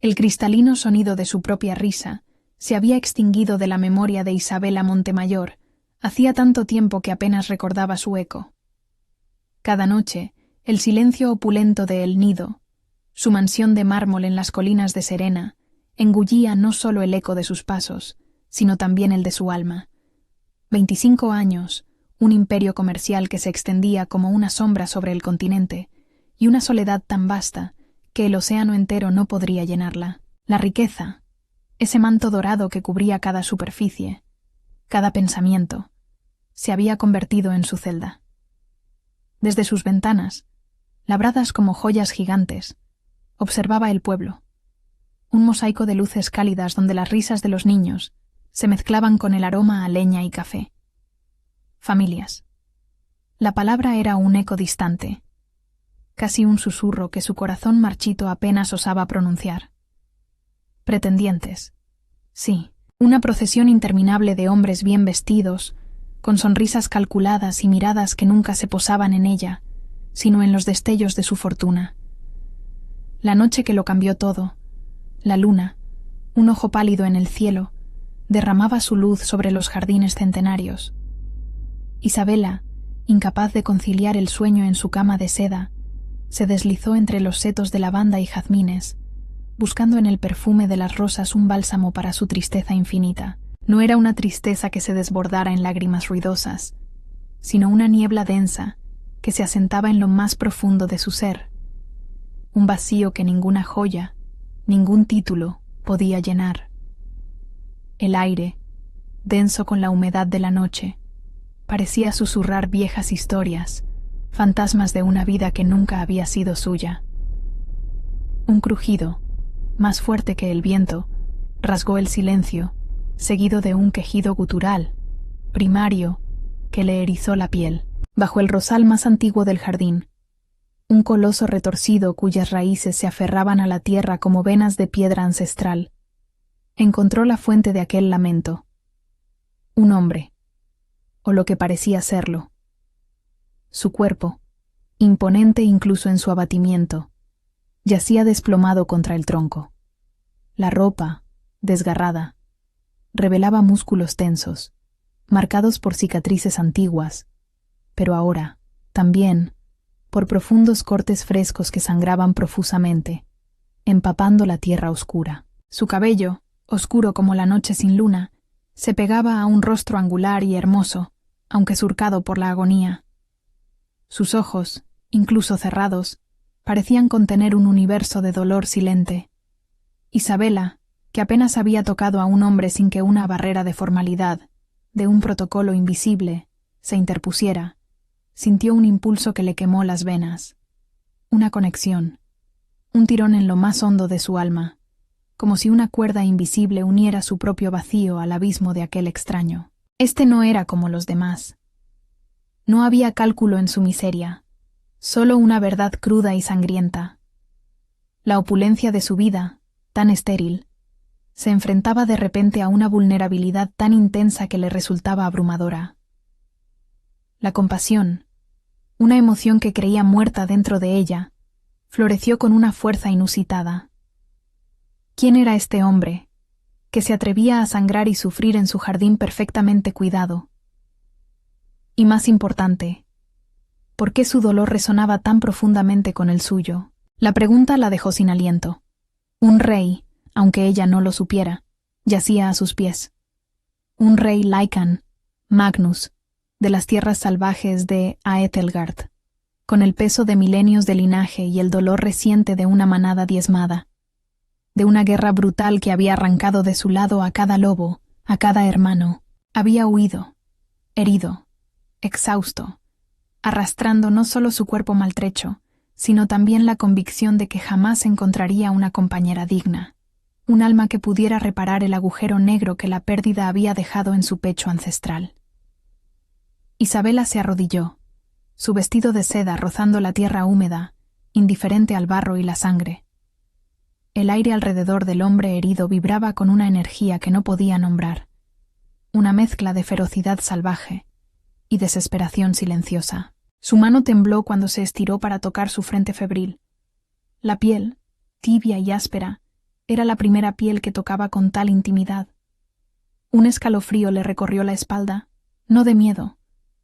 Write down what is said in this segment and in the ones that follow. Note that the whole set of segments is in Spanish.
El cristalino sonido de su propia risa se había extinguido de la memoria de Isabela Montemayor. Hacía tanto tiempo que apenas recordaba su eco. Cada noche, el silencio opulento de El Nido, su mansión de mármol en las colinas de Serena, engullía no solo el eco de sus pasos, sino también el de su alma. 25 años, un imperio comercial que se extendía como una sombra sobre el continente, y una soledad tan vasta que el océano entero no podría llenarla. La riqueza, ese manto dorado que cubría cada superficie, cada pensamiento, se había convertido en su celda. Desde sus ventanas, labradas como joyas gigantes, observaba el pueblo, un mosaico de luces cálidas donde las risas de los niños se mezclaban con el aroma a leña y café. Familias. La palabra era un eco distante, casi un susurro que su corazón marchito apenas osaba pronunciar. Pretendientes. Sí, una procesión interminable de hombres bien vestidos, con sonrisas calculadas y miradas que nunca se posaban en ella, sino en los destellos de su fortuna. La noche que lo cambió todo, la luna, un ojo pálido en el cielo, derramaba su luz sobre los jardines centenarios. Isabela, incapaz de conciliar el sueño en su cama de seda, se deslizó entre los setos de lavanda y jazmines, buscando en el perfume de las rosas un bálsamo para su tristeza infinita. No era una tristeza que se desbordara en lágrimas ruidosas, sino una niebla densa que se asentaba en lo más profundo de su ser, un vacío que ninguna joya, ningún título podía llenar. El aire, denso con la humedad de la noche, parecía susurrar viejas historias, fantasmas de una vida que nunca había sido suya. Un crujido, más fuerte que el viento, rasgó el silencio, seguido de un quejido gutural, primario, que le erizó la piel. Bajo el rosal más antiguo del jardín, un coloso retorcido cuyas raíces se aferraban a la tierra como venas de piedra ancestral, encontró la fuente de aquel lamento. Un hombre, o lo que parecía serlo. Su cuerpo, imponente incluso en su abatimiento, yacía desplomado contra el tronco. La ropa, desgarrada, revelaba músculos tensos, marcados por cicatrices antiguas, pero ahora, también, por profundos cortes frescos que sangraban profusamente, empapando la tierra oscura. Su cabello, oscuro como la noche sin luna, se pegaba a un rostro angular y hermoso, aunque surcado por la agonía. Sus ojos, incluso cerrados, parecían contener un universo de dolor silente. Isabela, que apenas había tocado a un hombre sin que una barrera de formalidad, de un protocolo invisible, se interpusiera, sintió un impulso que le quemó las venas. Una conexión, un tirón en lo más hondo de su alma, como si una cuerda invisible uniera su propio vacío al abismo de aquel extraño. Este no era como los demás. No había cálculo en su miseria, solo una verdad cruda y sangrienta. La opulencia de su vida, tan estéril, se enfrentaba de repente a una vulnerabilidad tan intensa que le resultaba abrumadora. La compasión, una emoción que creía muerta dentro de ella, floreció con una fuerza inusitada. ¿Quién era este hombre, que se atrevía a sangrar y sufrir en su jardín perfectamente cuidado? Y más importante, ¿por qué su dolor resonaba tan profundamente con el suyo? La pregunta la dejó sin aliento. Un rey, aunque ella no lo supiera, yacía a sus pies. Un rey Lycan, Magnus, de las tierras salvajes de Aethelgard, con el peso de milenios de linaje y el dolor reciente de una manada diezmada, de una guerra brutal que había arrancado de su lado a cada lobo, a cada hermano. Había huido, herido, exhausto, arrastrando no solo su cuerpo maltrecho, sino también la convicción de que jamás encontraría una compañera digna, un alma que pudiera reparar el agujero negro que la pérdida había dejado en su pecho ancestral. Isabela se arrodilló, su vestido de seda rozando la tierra húmeda, indiferente al barro y la sangre. El aire alrededor del hombre herido vibraba con una energía que no podía nombrar, una mezcla de ferocidad salvaje y desesperación silenciosa. Su mano tembló cuando se estiró para tocar su frente febril. La piel, tibia y áspera, Era la primera piel que tocaba con tal intimidad. Un escalofrío le recorrió la espalda, no de miedo,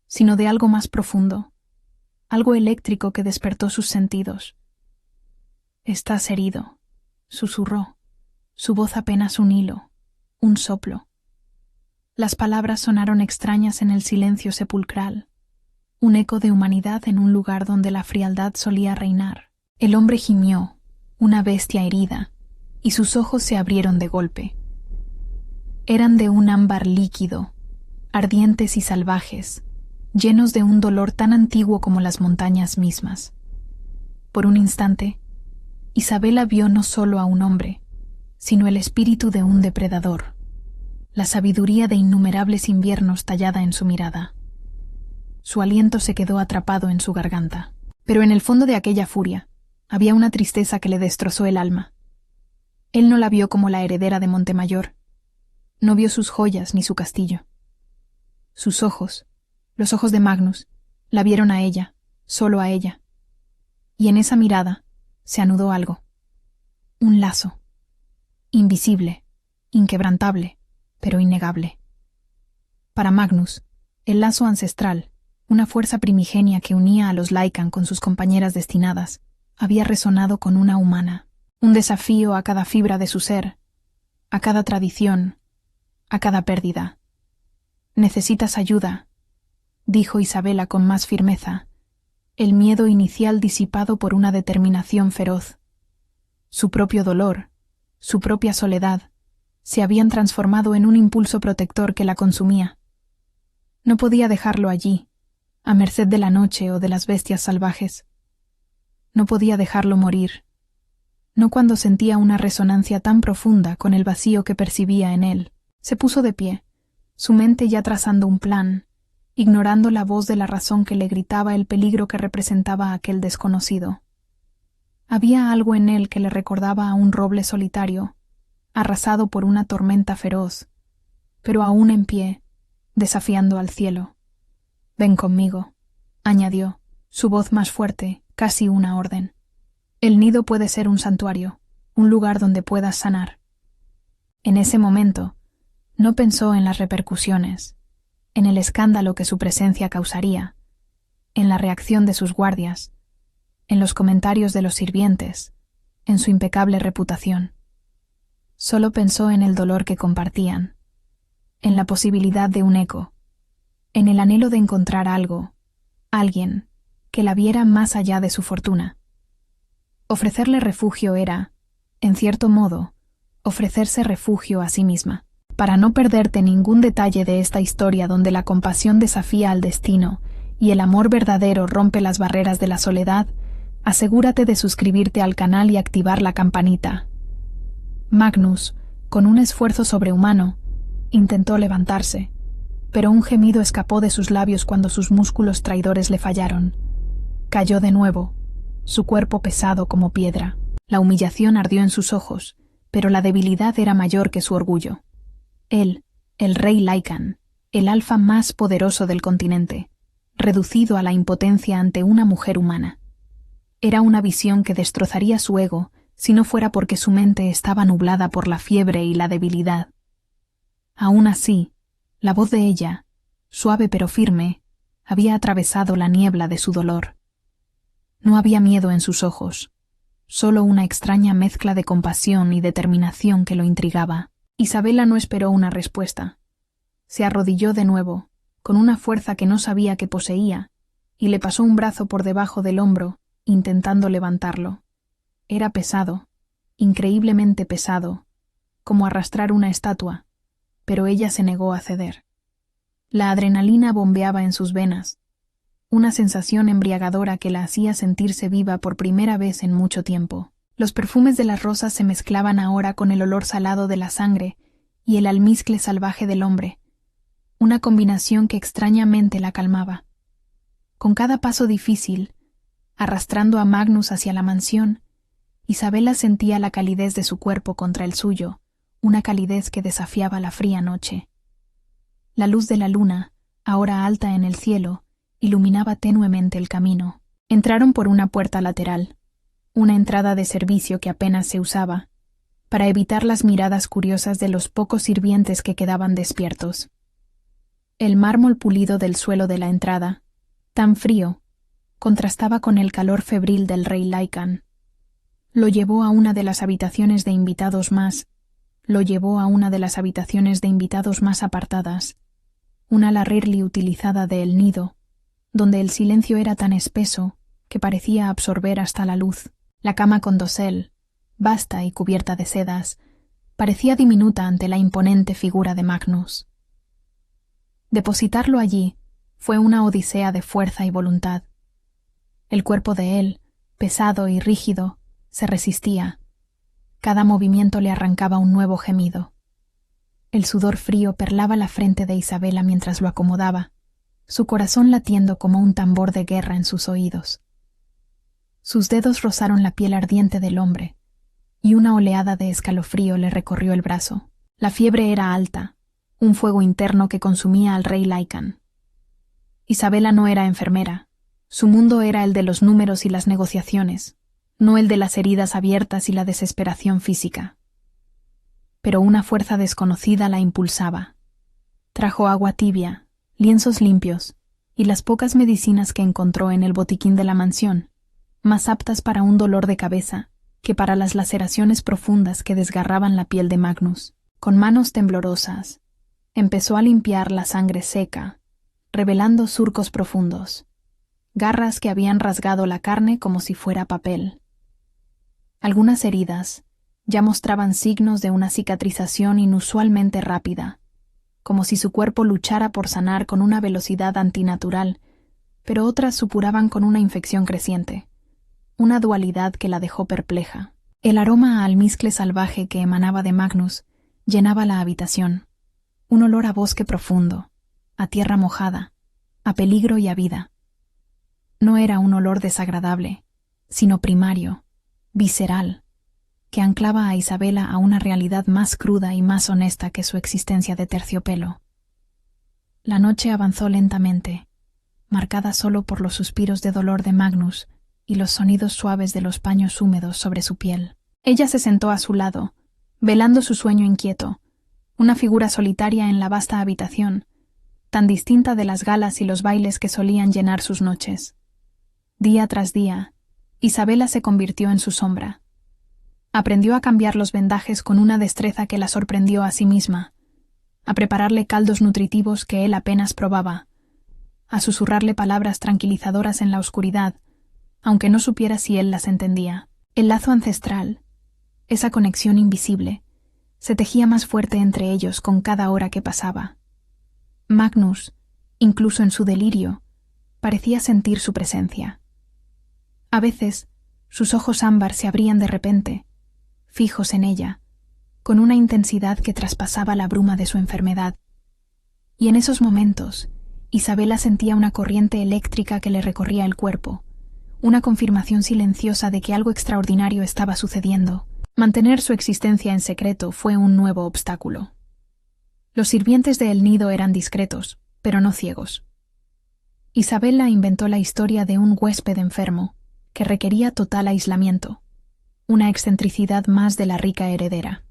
sino de algo más profundo, algo eléctrico que despertó sus sentidos. «Estás herido», susurró, su voz apenas un hilo, un soplo. Las palabras sonaron extrañas en el silencio sepulcral, un eco de humanidad en un lugar donde la frialdad solía reinar. El hombre gimió, una bestia herida, y sus ojos se abrieron de golpe. Eran de un ámbar líquido, ardientes y salvajes, llenos de un dolor tan antiguo como las montañas mismas. Por un instante, Isabela vio no solo a un hombre, sino el espíritu de un depredador, la sabiduría de innumerables inviernos tallada en su mirada. Su aliento se quedó atrapado en su garganta, pero en el fondo de aquella furia había una tristeza que le destrozó el alma. Él no la vio como la heredera de Montemayor, no vio sus joyas ni su castillo. Sus ojos, los ojos de Magnus, la vieron a ella, solo a ella. Y en esa mirada se anudó algo. Un lazo. Invisible, inquebrantable, pero innegable. Para Magnus, el lazo ancestral, una fuerza primigenia que unía a los Lycan con sus compañeras destinadas, había resonado con una humana, un desafío a cada fibra de su ser, a cada tradición, a cada pérdida. «Necesitas ayuda», dijo Isabela con más firmeza, el miedo inicial disipado por una determinación feroz. Su propio dolor, su propia soledad, se habían transformado en un impulso protector que la consumía. No podía dejarlo allí, a merced de la noche o de las bestias salvajes. No podía dejarlo morir, no cuando sentía una resonancia tan profunda con el vacío que percibía en él. Se puso de pie, su mente ya trazando un plan, ignorando la voz de la razón que le gritaba el peligro que representaba aquel desconocido. Había algo en él que le recordaba a un roble solitario, arrasado por una tormenta feroz, pero aún en pie, desafiando al cielo. «Ven conmigo», añadió, su voz más fuerte, casi una orden. «El nido puede ser un santuario, un lugar donde puedas sanar». En ese momento, no pensó en las repercusiones, en el escándalo que su presencia causaría, en la reacción de sus guardias, en los comentarios de los sirvientes, en su impecable reputación. Solo pensó en el dolor que compartían, en la posibilidad de un eco, en el anhelo de encontrar algo, alguien, que la viera más allá de su fortuna. Ofrecerle refugio era, en cierto modo, ofrecerse refugio a sí misma. Para no perderte ningún detalle de esta historia donde la compasión desafía al destino y el amor verdadero rompe las barreras de la soledad, asegúrate de suscribirte al canal y activar la campanita. Magnus, con un esfuerzo sobrehumano, intentó levantarse, pero un gemido escapó de sus labios cuando sus músculos traidores le fallaron. Cayó de nuevo, su cuerpo pesado como piedra. La humillación ardió en sus ojos, pero la debilidad era mayor que su orgullo. Él, el rey Lycan, el alfa más poderoso del continente, reducido a la impotencia ante una mujer humana. Era una visión que destrozaría su ego si no fuera porque su mente estaba nublada por la fiebre y la debilidad. Aún así, la voz de ella, suave pero firme, había atravesado la niebla de su dolor. No había miedo en sus ojos, solo una extraña mezcla de compasión y determinación que lo intrigaba. Isabela no esperó una respuesta. Se arrodilló de nuevo, con una fuerza que no sabía que poseía, y le pasó un brazo por debajo del hombro, intentando levantarlo. Era pesado, increíblemente pesado, como arrastrar una estatua, pero ella se negó a ceder. La adrenalina bombeaba en sus venas, una sensación embriagadora que la hacía sentirse viva por primera vez en mucho tiempo. Los perfumes de las rosas se mezclaban ahora con el olor salado de la sangre y el almizcle salvaje del hombre, una combinación que extrañamente la calmaba. Con cada paso difícil, arrastrando a Magnus hacia la mansión, Isabela sentía la calidez de su cuerpo contra el suyo, una calidez que desafiaba la fría noche. La luz de la luna, ahora alta en el cielo, iluminaba tenuemente el camino. Entraron por una puerta lateral, una entrada de servicio que apenas se usaba, para evitar las miradas curiosas de los pocos sirvientes que quedaban despiertos. El mármol pulido del suelo de la entrada, tan frío, contrastaba con el calor febril del rey Lycan. Lo llevó a una de las habitaciones de invitados más apartadas, una la Rirli utilizada de El Nido, donde el silencio era tan espeso que parecía absorber hasta la luz. La cama con dosel, vasta y cubierta de sedas, parecía diminuta ante la imponente figura de Magnus. Depositarlo allí fue una odisea de fuerza y voluntad. El cuerpo de él, pesado y rígido, se resistía. Cada movimiento le arrancaba un nuevo gemido. El sudor frío perlaba la frente de Isabela mientras lo acomodaba, su corazón latiendo como un tambor de guerra en sus oídos. Sus dedos rozaron la piel ardiente del hombre, y una oleada de escalofrío le recorrió el brazo. La fiebre era alta, un fuego interno que consumía al rey Lycan. Isabela no era enfermera, su mundo era el de los números y las negociaciones, no el de las heridas abiertas y la desesperación física. Pero una fuerza desconocida la impulsaba. Trajo agua tibia, lienzos limpios y las pocas medicinas que encontró en el botiquín de la mansión, más aptas para un dolor de cabeza que para las laceraciones profundas que desgarraban la piel de Magnus. Con manos temblorosas, empezó a limpiar la sangre seca, revelando surcos profundos, garras que habían rasgado la carne como si fuera papel. Algunas heridas ya mostraban signos de una cicatrización inusualmente rápida, como si su cuerpo luchara por sanar con una velocidad antinatural, pero otras supuraban con una infección creciente, una dualidad que la dejó perpleja. El aroma a almizcle salvaje que emanaba de Magnus llenaba la habitación, un olor a bosque profundo, a tierra mojada, a peligro y a vida. No era un olor desagradable, sino primario, visceral, que anclaba a Isabela a una realidad más cruda y más honesta que su existencia de terciopelo. La noche avanzó lentamente, marcada solo por los suspiros de dolor de Magnus y los sonidos suaves de los paños húmedos sobre su piel. Ella se sentó a su lado, velando su sueño inquieto, una figura solitaria en la vasta habitación, tan distinta de las galas y los bailes que solían llenar sus noches. Día tras día, Isabela se convirtió en su sombra. Aprendió a cambiar los vendajes con una destreza que la sorprendió a sí misma, a prepararle caldos nutritivos que él apenas probaba, a susurrarle palabras tranquilizadoras en la oscuridad, aunque no supiera si él las entendía. El lazo ancestral, esa conexión invisible, se tejía más fuerte entre ellos con cada hora que pasaba. Magnus, incluso en su delirio, parecía sentir su presencia. A veces, sus ojos ámbar se abrían de repente, fijos en ella, con una intensidad que traspasaba la bruma de su enfermedad. Y en esos momentos, Isabela sentía una corriente eléctrica que le recorría el cuerpo, una confirmación silenciosa de que algo extraordinario estaba sucediendo. Mantener su existencia en secreto fue un nuevo obstáculo. Los sirvientes de El Nido eran discretos, pero no ciegos. Isabela inventó la historia de un huésped enfermo, que requería total aislamiento, una excentricidad más de la rica heredera.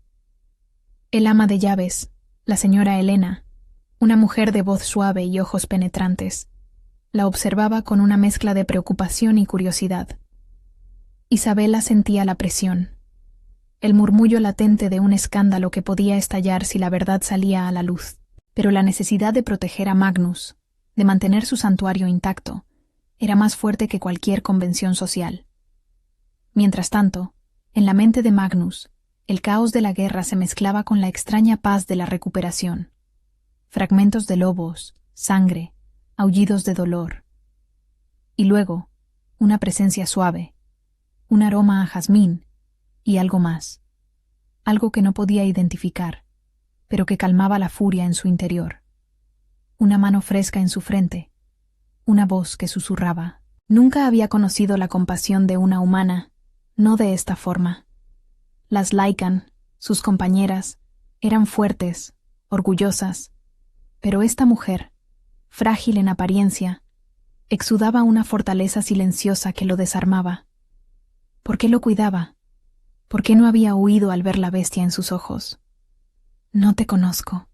El ama de llaves, la señora Helena, una mujer de voz suave y ojos penetrantes, la observaba con una mezcla de preocupación y curiosidad. Isabela sentía la presión, el murmullo latente de un escándalo que podía estallar si la verdad salía a la luz, pero la necesidad de proteger a Magnus, de mantener su santuario intacto, era más fuerte que cualquier convención social. Mientras tanto, en la mente de Magnus, el caos de la guerra se mezclaba con la extraña paz de la recuperación. Fragmentos de lobos, sangre, aullidos de dolor. Y luego, una presencia suave, un aroma a jazmín y algo más. Algo que no podía identificar, pero que calmaba la furia en su interior. Una mano fresca en su frente, una voz que susurraba. Nunca había conocido la compasión de una humana, no de esta forma. Las Lycan, sus compañeras, eran fuertes, orgullosas, pero esta mujer, frágil en apariencia, exudaba una fortaleza silenciosa que lo desarmaba. ¿Por qué lo cuidaba? ¿Por qué no había huido al ver la bestia en sus ojos? No te conozco,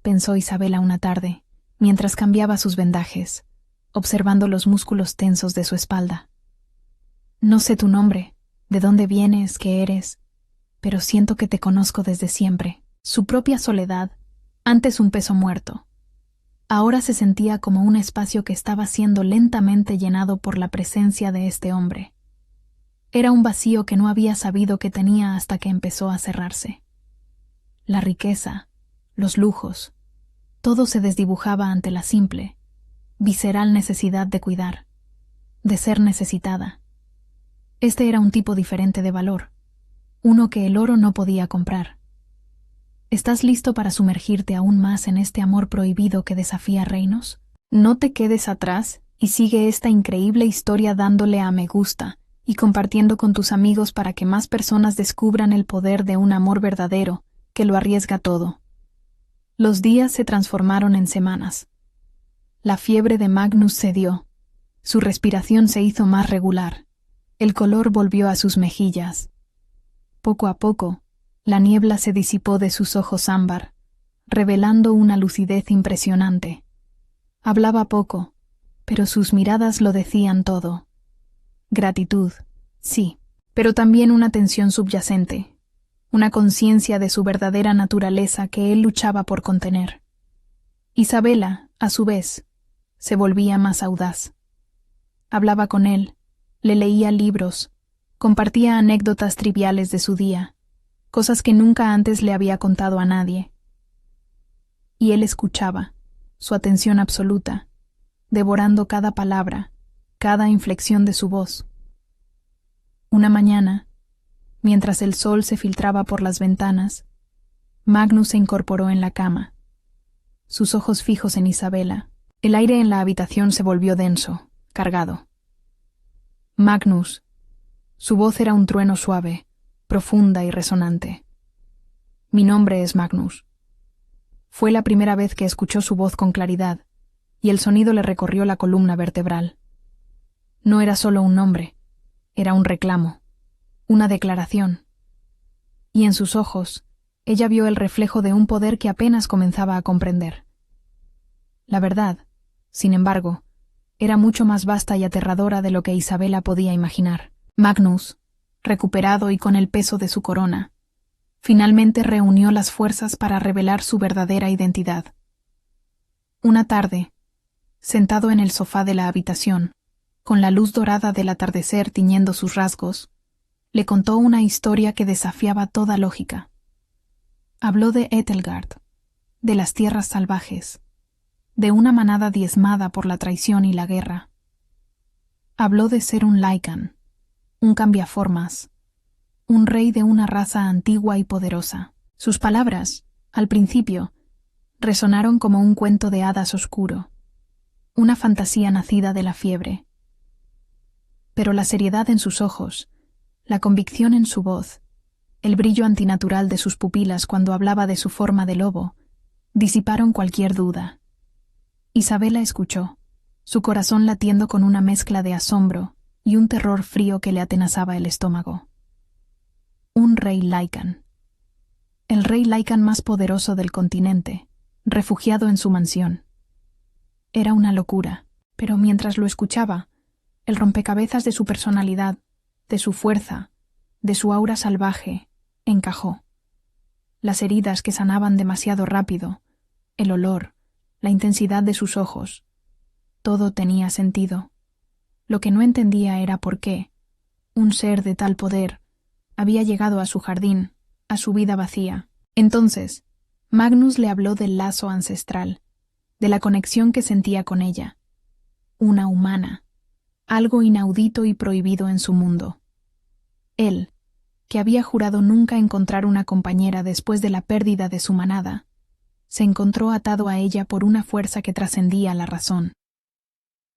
pensó Isabela una tarde, mientras cambiaba sus vendajes, observando los músculos tensos de su espalda. No sé tu nombre, de dónde vienes, qué eres, pero siento que te conozco desde siempre. Su propia soledad, antes un peso muerto, ahora se sentía como un espacio que estaba siendo lentamente llenado por la presencia de este hombre. Era un vacío que no había sabido que tenía hasta que empezó a cerrarse. La riqueza, los lujos, todo se desdibujaba ante la simple, visceral necesidad de cuidar, de ser necesitada. Este era un tipo diferente de valor, uno que el oro no podía comprar. ¿Estás listo para sumergirte aún más en este amor prohibido que desafía reinos? No te quedes atrás y sigue esta increíble historia dándole a me gusta y compartiendo con tus amigos para que más personas descubran el poder de un amor verdadero que lo arriesga todo. Los días se transformaron en semanas. La fiebre de Magnus cedió. Su respiración se hizo más regular. El color volvió a sus mejillas. Poco a poco, la niebla se disipó de sus ojos ámbar, revelando una lucidez impresionante. Hablaba poco, pero sus miradas lo decían todo. Gratitud, sí, pero también una tensión subyacente, una conciencia de su verdadera naturaleza que él luchaba por contener. Isabela, a su vez, se volvía más audaz. Hablaba con él, le leía libros, compartía anécdotas triviales de su día, cosas que nunca antes le había contado a nadie. Y él escuchaba, su atención absoluta, devorando cada palabra, cada inflexión de su voz. Una mañana, mientras el sol se filtraba por las ventanas, Magnus se incorporó en la cama, sus ojos fijos en Isabela. El aire en la habitación se volvió denso, cargado. Magnus. Su voz era un trueno suave, profunda y resonante. Mi nombre es Magnus. Fue la primera vez que escuchó su voz con claridad, y el sonido le recorrió la columna vertebral. No era solo un nombre, era un reclamo, una declaración. Y en sus ojos, ella vio el reflejo de un poder que apenas comenzaba a comprender. La verdad, sin embargo, era mucho más vasta y aterradora de lo que Isabela podía imaginar. Magnus, recuperado y con el peso de su corona, finalmente reunió las fuerzas para revelar su verdadera identidad. Una tarde, sentado en el sofá de la habitación, con la luz dorada del atardecer tiñendo sus rasgos, le contó una historia que desafiaba toda lógica. Habló de Etelgard, de las tierras salvajes, de una manada diezmada por la traición y la guerra. Habló de ser un Lycan, un cambiaformas, un rey de una raza antigua y poderosa. Sus palabras, al principio, resonaron como un cuento de hadas oscuro, una fantasía nacida de la fiebre. Pero la seriedad en sus ojos, la convicción en su voz, el brillo antinatural de sus pupilas cuando hablaba de su forma de lobo, disiparon cualquier duda. Isabela escuchó, su corazón latiendo con una mezcla de asombro y un terror frío que le atenazaba el estómago. Un rey Lycan. El rey Lycan más poderoso del continente, refugiado en su mansión. Era una locura, pero mientras lo escuchaba, el rompecabezas de su personalidad, de su fuerza, de su aura salvaje, encajó. Las heridas que sanaban demasiado rápido, el olor, la intensidad de sus ojos, todo tenía sentido. Lo que no entendía era por qué un ser de tal poder había llegado a su jardín, a su vida vacía. Entonces, Magnus le habló del lazo ancestral, de la conexión que sentía con ella. Una humana, algo inaudito y prohibido en su mundo. Él, que había jurado nunca encontrar una compañera después de la pérdida de su manada, se encontró atado a ella por una fuerza que trascendía la razón.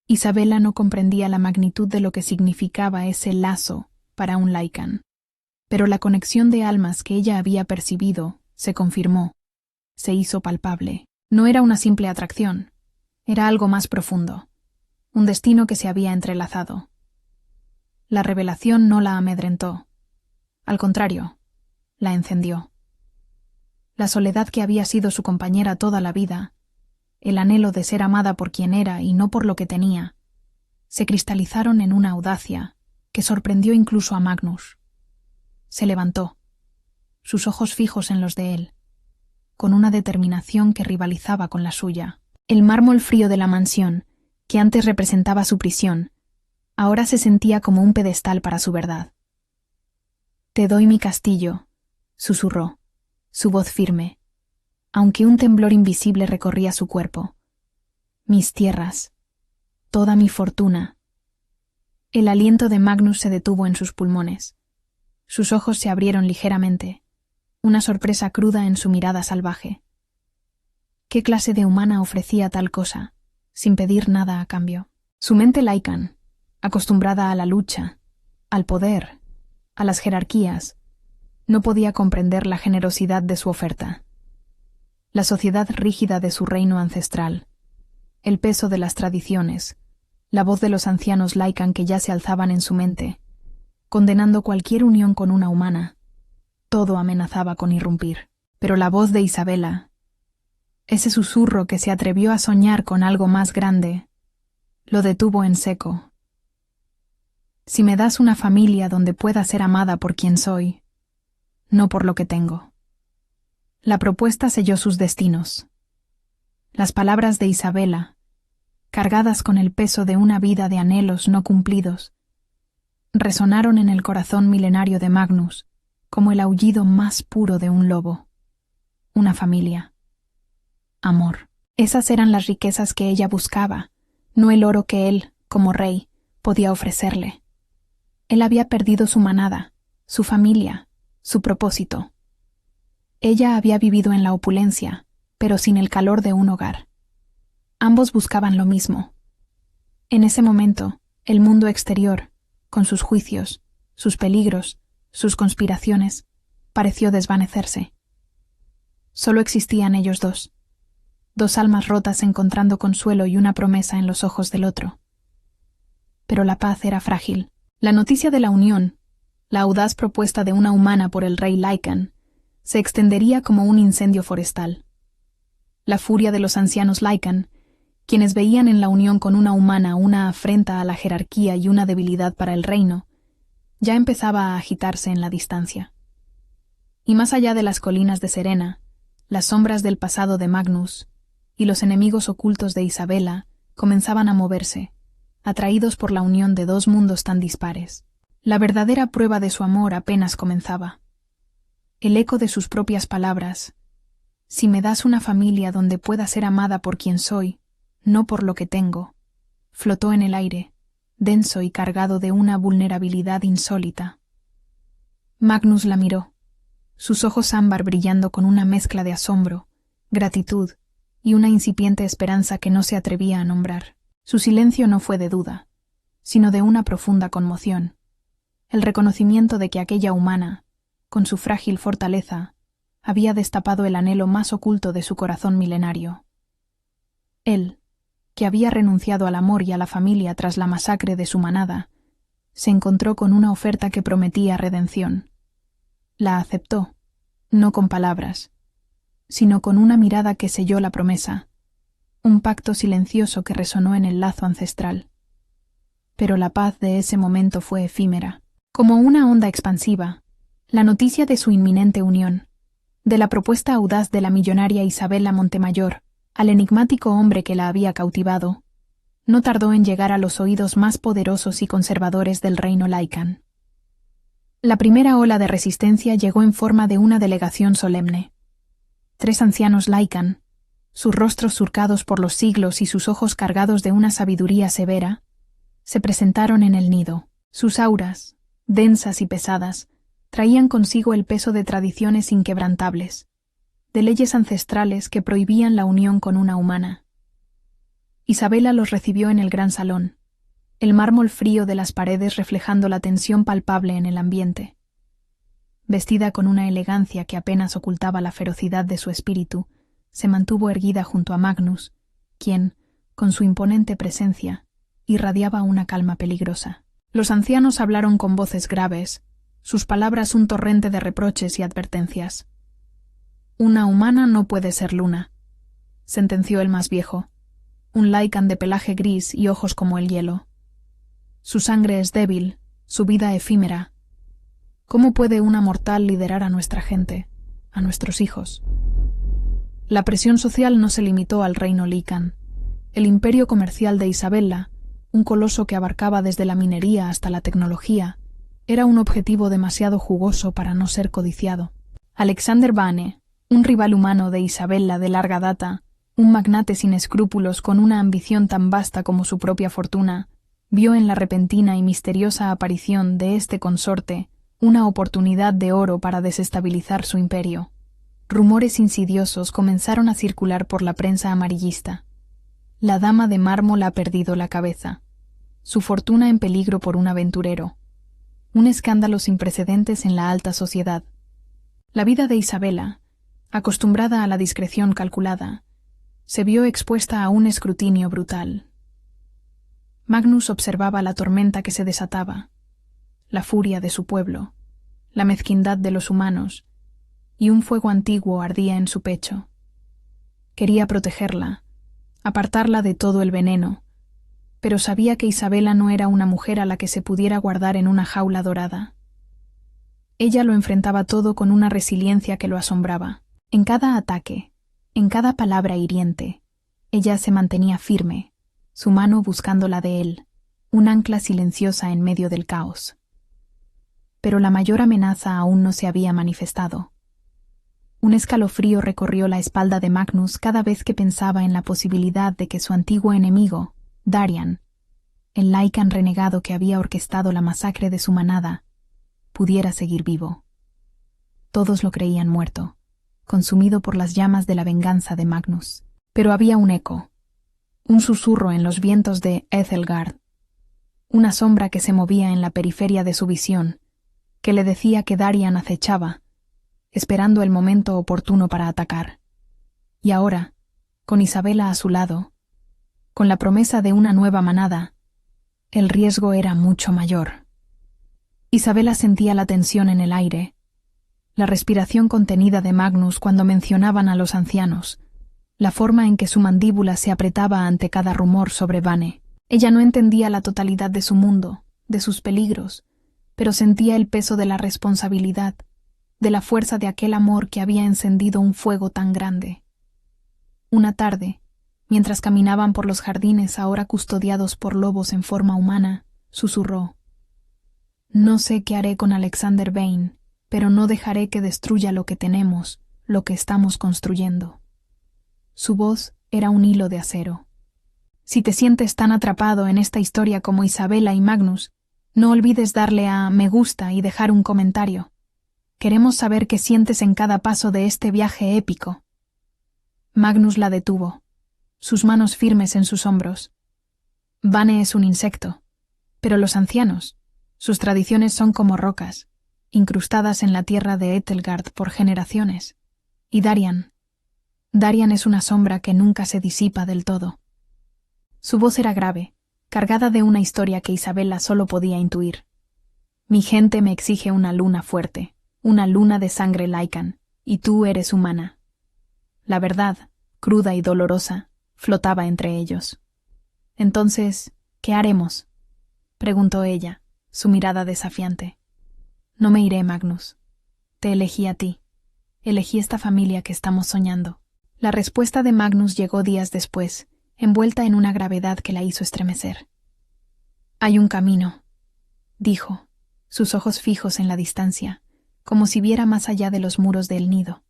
Isabela no comprendía la magnitud de lo que significaba ese lazo para un Lycan, pero la conexión de almas que ella había percibido se confirmó, se hizo palpable. No era una simple atracción, era algo más profundo, un destino que se había entrelazado. La revelación no la amedrentó. Al contrario, la encendió. La soledad que había sido su compañera toda la vida, el anhelo de ser amada por quien era y no por lo que tenía, se cristalizaron en una audacia que sorprendió incluso a Magnus. Se levantó, sus ojos fijos en los de él, con una determinación que rivalizaba con la suya. El mármol frío de la mansión, que antes representaba su prisión, ahora se sentía como un pedestal para su verdad. «Te doy mi castillo», susurró, su voz firme, aunque un temblor invisible recorría su cuerpo. «Mis tierras, toda mi fortuna». El aliento de Magnus se detuvo en sus pulmones. Sus ojos se abrieron ligeramente, una sorpresa cruda en su mirada salvaje. ¿Qué clase de humana ofrecía tal cosa, sin pedir nada a cambio? Su mente Lycan, acostumbrada a la lucha, al poder, a las jerarquías, no podía comprender la generosidad de su oferta. La sociedad rígida de su reino ancestral, el peso de las tradiciones, la voz de los ancianos Lycan que ya se alzaban en su mente, condenando cualquier unión con una humana, todo amenazaba con irrumpir. Pero la voz de Isabela, ese susurro que se atrevió a soñar con algo más grande, lo detuvo en seco. «Si me das una familia donde pueda ser amada por quien soy, no por lo que tengo». La propuesta selló sus destinos. Las palabras de Isabela, cargadas con el peso de una vida de anhelos no cumplidos, resonaron en el corazón milenario de Magnus como el aullido más puro de un lobo. Una familia. Amor. Esas eran las riquezas que ella buscaba, no el oro que él, como rey, podía ofrecerle. Él había perdido su manada, su familia, su propósito. Ella había vivido en la opulencia, pero sin el calor de un hogar. Ambos buscaban lo mismo. En ese momento, el mundo exterior, con sus juicios, sus peligros, sus conspiraciones, pareció desvanecerse. Solo existían ellos dos. Dos almas rotas encontrando consuelo y una promesa en los ojos del otro. Pero la paz era frágil. La noticia de la unión, la audaz propuesta de una humana por el rey Lycan, se extendería como un incendio forestal. La furia de los ancianos Lycan, quienes veían en la unión con una humana una afrenta a la jerarquía y una debilidad para el reino, ya empezaba a agitarse en la distancia. Y más allá de las colinas de Serena, las sombras del pasado de Magnus y los enemigos ocultos de Isabela comenzaban a moverse, atraídos por la unión de dos mundos tan dispares. La verdadera prueba de su amor apenas comenzaba. El eco de sus propias palabras, «Si me das una familia donde pueda ser amada por quien soy, no por lo que tengo», flotó en el aire, denso y cargado de una vulnerabilidad insólita. Magnus la miró, sus ojos ámbar brillando con una mezcla de asombro, gratitud y una incipiente esperanza que no se atrevía a nombrar. Su silencio no fue de duda, sino de una profunda conmoción, el reconocimiento de que aquella humana, con su frágil fortaleza, había destapado el anhelo más oculto de su corazón milenario. Él, que había renunciado al amor y a la familia tras la masacre de su manada, se encontró con una oferta que prometía redención. La aceptó, no con palabras, sino con una mirada que selló la promesa, un pacto silencioso que resonó en el lazo ancestral. Pero la paz de ese momento fue efímera. Como una onda expansiva, la noticia de su inminente unión, de la propuesta audaz de la millonaria Isabela Montemayor al enigmático hombre que la había cautivado, no tardó en llegar a los oídos más poderosos y conservadores del reino Lycan. La primera ola de resistencia llegó en forma de una delegación solemne. 3 ancianos Lycan, sus rostros surcados por los siglos y sus ojos cargados de una sabiduría severa, se presentaron en el nido. Sus auras, densas y pesadas, traían consigo el peso de tradiciones inquebrantables, de leyes ancestrales que prohibían la unión con una humana. Isabela los recibió en el gran salón, el mármol frío de las paredes reflejando la tensión palpable en el ambiente. Vestida con una elegancia que apenas ocultaba la ferocidad de su espíritu, se mantuvo erguida junto a Magnus, quien, con su imponente presencia, irradiaba una calma peligrosa. Los ancianos hablaron con voces graves, sus palabras un torrente de reproches y advertencias. «Una humana no puede ser Luna», sentenció el más viejo, un Lycan de pelaje gris y ojos como el hielo. «Su sangre es débil, su vida efímera. ¿Cómo puede una mortal liderar a nuestra gente, a nuestros hijos?» La presión social no se limitó al reino Lycan. El imperio comercial de Isabella, un coloso que abarcaba desde la minería hasta la tecnología, era un objetivo demasiado jugoso para no ser codiciado. Alexander Vane, un rival humano de Isabella de larga data, un magnate sin escrúpulos con una ambición tan vasta como su propia fortuna, vio en la repentina y misteriosa aparición de este consorte una oportunidad de oro para desestabilizar su imperio. Rumores insidiosos comenzaron a circular por la prensa amarillista. La dama de mármol ha perdido la cabeza. Su fortuna en peligro por un aventurero. Un escándalo sin precedentes en la alta sociedad. La vida de Isabella, acostumbrada a la discreción calculada, se vio expuesta a un escrutinio brutal. Magnus observaba la tormenta que se desataba, la furia de su pueblo, la mezquindad de los humanos, y un fuego antiguo ardía en su pecho. Quería protegerla, apartarla de todo el veneno, pero sabía que Isabella no era una mujer a la que se pudiera guardar en una jaula dorada. Ella lo enfrentaba todo con una resiliencia que lo asombraba. En cada ataque, en cada palabra hiriente, ella se mantenía firme, su mano buscando la de él, un ancla silenciosa en medio del caos. Pero la mayor amenaza aún no se había manifestado. Un escalofrío recorrió la espalda de Magnus cada vez que pensaba en la posibilidad de que su antiguo enemigo, Darian, el Lycan renegado que había orquestado la masacre de su manada, pudiera seguir vivo. Todos lo creían muerto, consumido por las llamas de la venganza de Magnus. Pero había un eco, un susurro en los vientos de Ethelgard, una sombra que se movía en la periferia de su visión, que le decía que Darian acechaba, esperando el momento oportuno para atacar. Y ahora, con Isabella a su lado, con la promesa de una nueva manada, el riesgo era mucho mayor. Isabella sentía la tensión en el aire, la respiración contenida de Magnus cuando mencionaban a los ancianos, la forma en que su mandíbula se apretaba ante cada rumor sobre Vane. Ella no entendía la totalidad de su mundo, de sus peligros, pero sentía el peso de la responsabilidad, de la fuerza de aquel amor que había encendido un fuego tan grande. Una tarde, mientras caminaban por los jardines ahora custodiados por lobos en forma humana, susurró: «No sé qué haré con Alexander Vane, pero no dejaré que destruya lo que tenemos, lo que estamos construyendo». Su voz era un hilo de acero. Si te sientes tan atrapado en esta historia como Isabella y Magnus, no olvides darle a me gusta y dejar un comentario. Queremos saber qué sientes en cada paso de este viaje épico. Magnus la detuvo, sus manos firmes en sus hombros. Vane es un insecto, pero los ancianos, sus tradiciones son como rocas, incrustadas en la tierra de Ethelgard por generaciones. Y Darian es una sombra que nunca se disipa del todo. Su voz era grave, cargada de una historia que Isabella solo podía intuir. Mi gente me exige una luna fuerte, una luna de sangre Lycan, y tú eres humana. La verdad, cruda y dolorosa, flotaba entre ellos. Entonces, ¿qué haremos?, preguntó ella, su mirada desafiante. No me iré, Magnus. Te elegí a ti. Elegí esta familia que estamos soñando. La respuesta de Magnus llegó días después, envuelta en una gravedad que la hizo estremecer. Hay un camino, dijo, sus ojos fijos en la distancia, como si viera más allá de los muros del nido.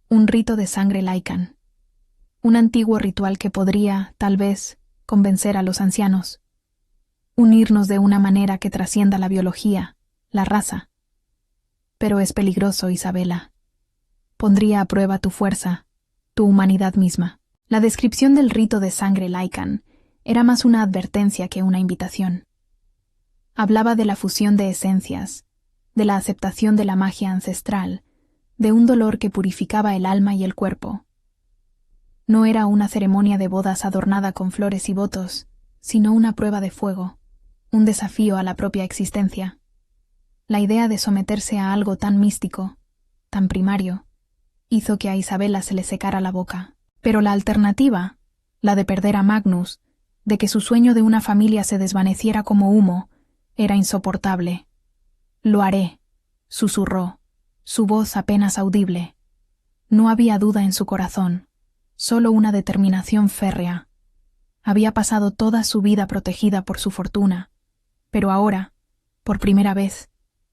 Un rito de sangre Lycan. Un antiguo ritual que podría, tal vez, convencer a los ancianos. Unirnos de una manera que trascienda la biología, la raza. Pero es peligroso, Isabella. Pondría a prueba tu fuerza, tu humanidad misma. La descripción del rito de sangre Lycan era más una advertencia que una invitación. Hablaba de la fusión de esencias, de la aceptación de la magia ancestral, de un dolor que purificaba el alma y el cuerpo. No era una ceremonia de bodas adornada con flores y votos, sino una prueba de fuego, un desafío a la propia existencia. La idea de someterse a algo tan místico, tan primario, hizo que a Isabela se le secara la boca. Pero la alternativa, la de perder a Magnus, de que su sueño de una familia se desvaneciera como humo, era insoportable. «Lo haré», susurró, su voz apenas audible. No había duda en su corazón, solo una determinación férrea. Había pasado toda su vida protegida por su fortuna, pero ahora, por primera vez,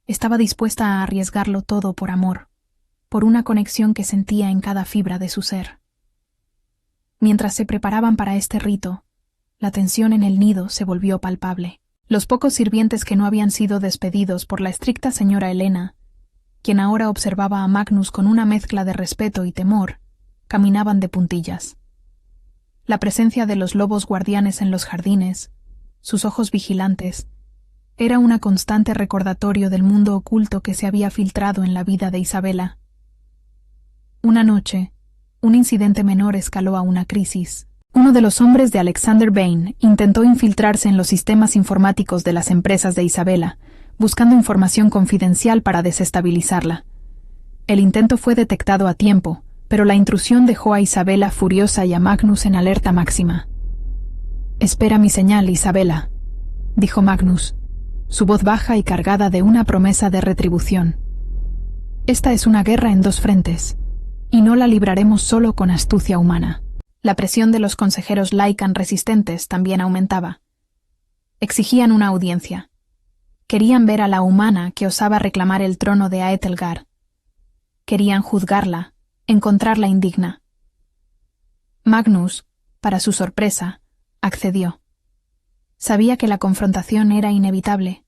estaba dispuesta a arriesgarlo todo por amor, por una conexión que sentía en cada fibra de su ser. Mientras se preparaban para este rito, la tensión en el nido se volvió palpable. Los pocos sirvientes que no habían sido despedidos por la estricta señora Helena, quien ahora observaba a Magnus con una mezcla de respeto y temor, caminaban de puntillas. La presencia de los lobos guardianes en los jardines, sus ojos vigilantes, era un constante recordatorio del mundo oculto que se había filtrado en la vida de Isabela. Una noche, un incidente menor escaló a una crisis. Uno de los hombres de Alexander Vane intentó infiltrarse en los sistemas informáticos de las empresas de Isabela, buscando información confidencial para desestabilizarla. El intento fue detectado a tiempo, pero la intrusión dejó a Isabela furiosa y a Magnus en alerta máxima. «Espera mi señal, Isabela», dijo Magnus, su voz baja y cargada de una promesa de retribución. «Esta es una guerra en dos frentes, y no la libraremos solo con astucia humana». La presión de los consejeros Lycan resistentes también aumentaba. Exigían una audiencia. Querían ver a la humana que osaba reclamar el trono de Aethelgard. Querían juzgarla, encontrarla indigna. Magnus, para su sorpresa, accedió. Sabía que la confrontación era inevitable,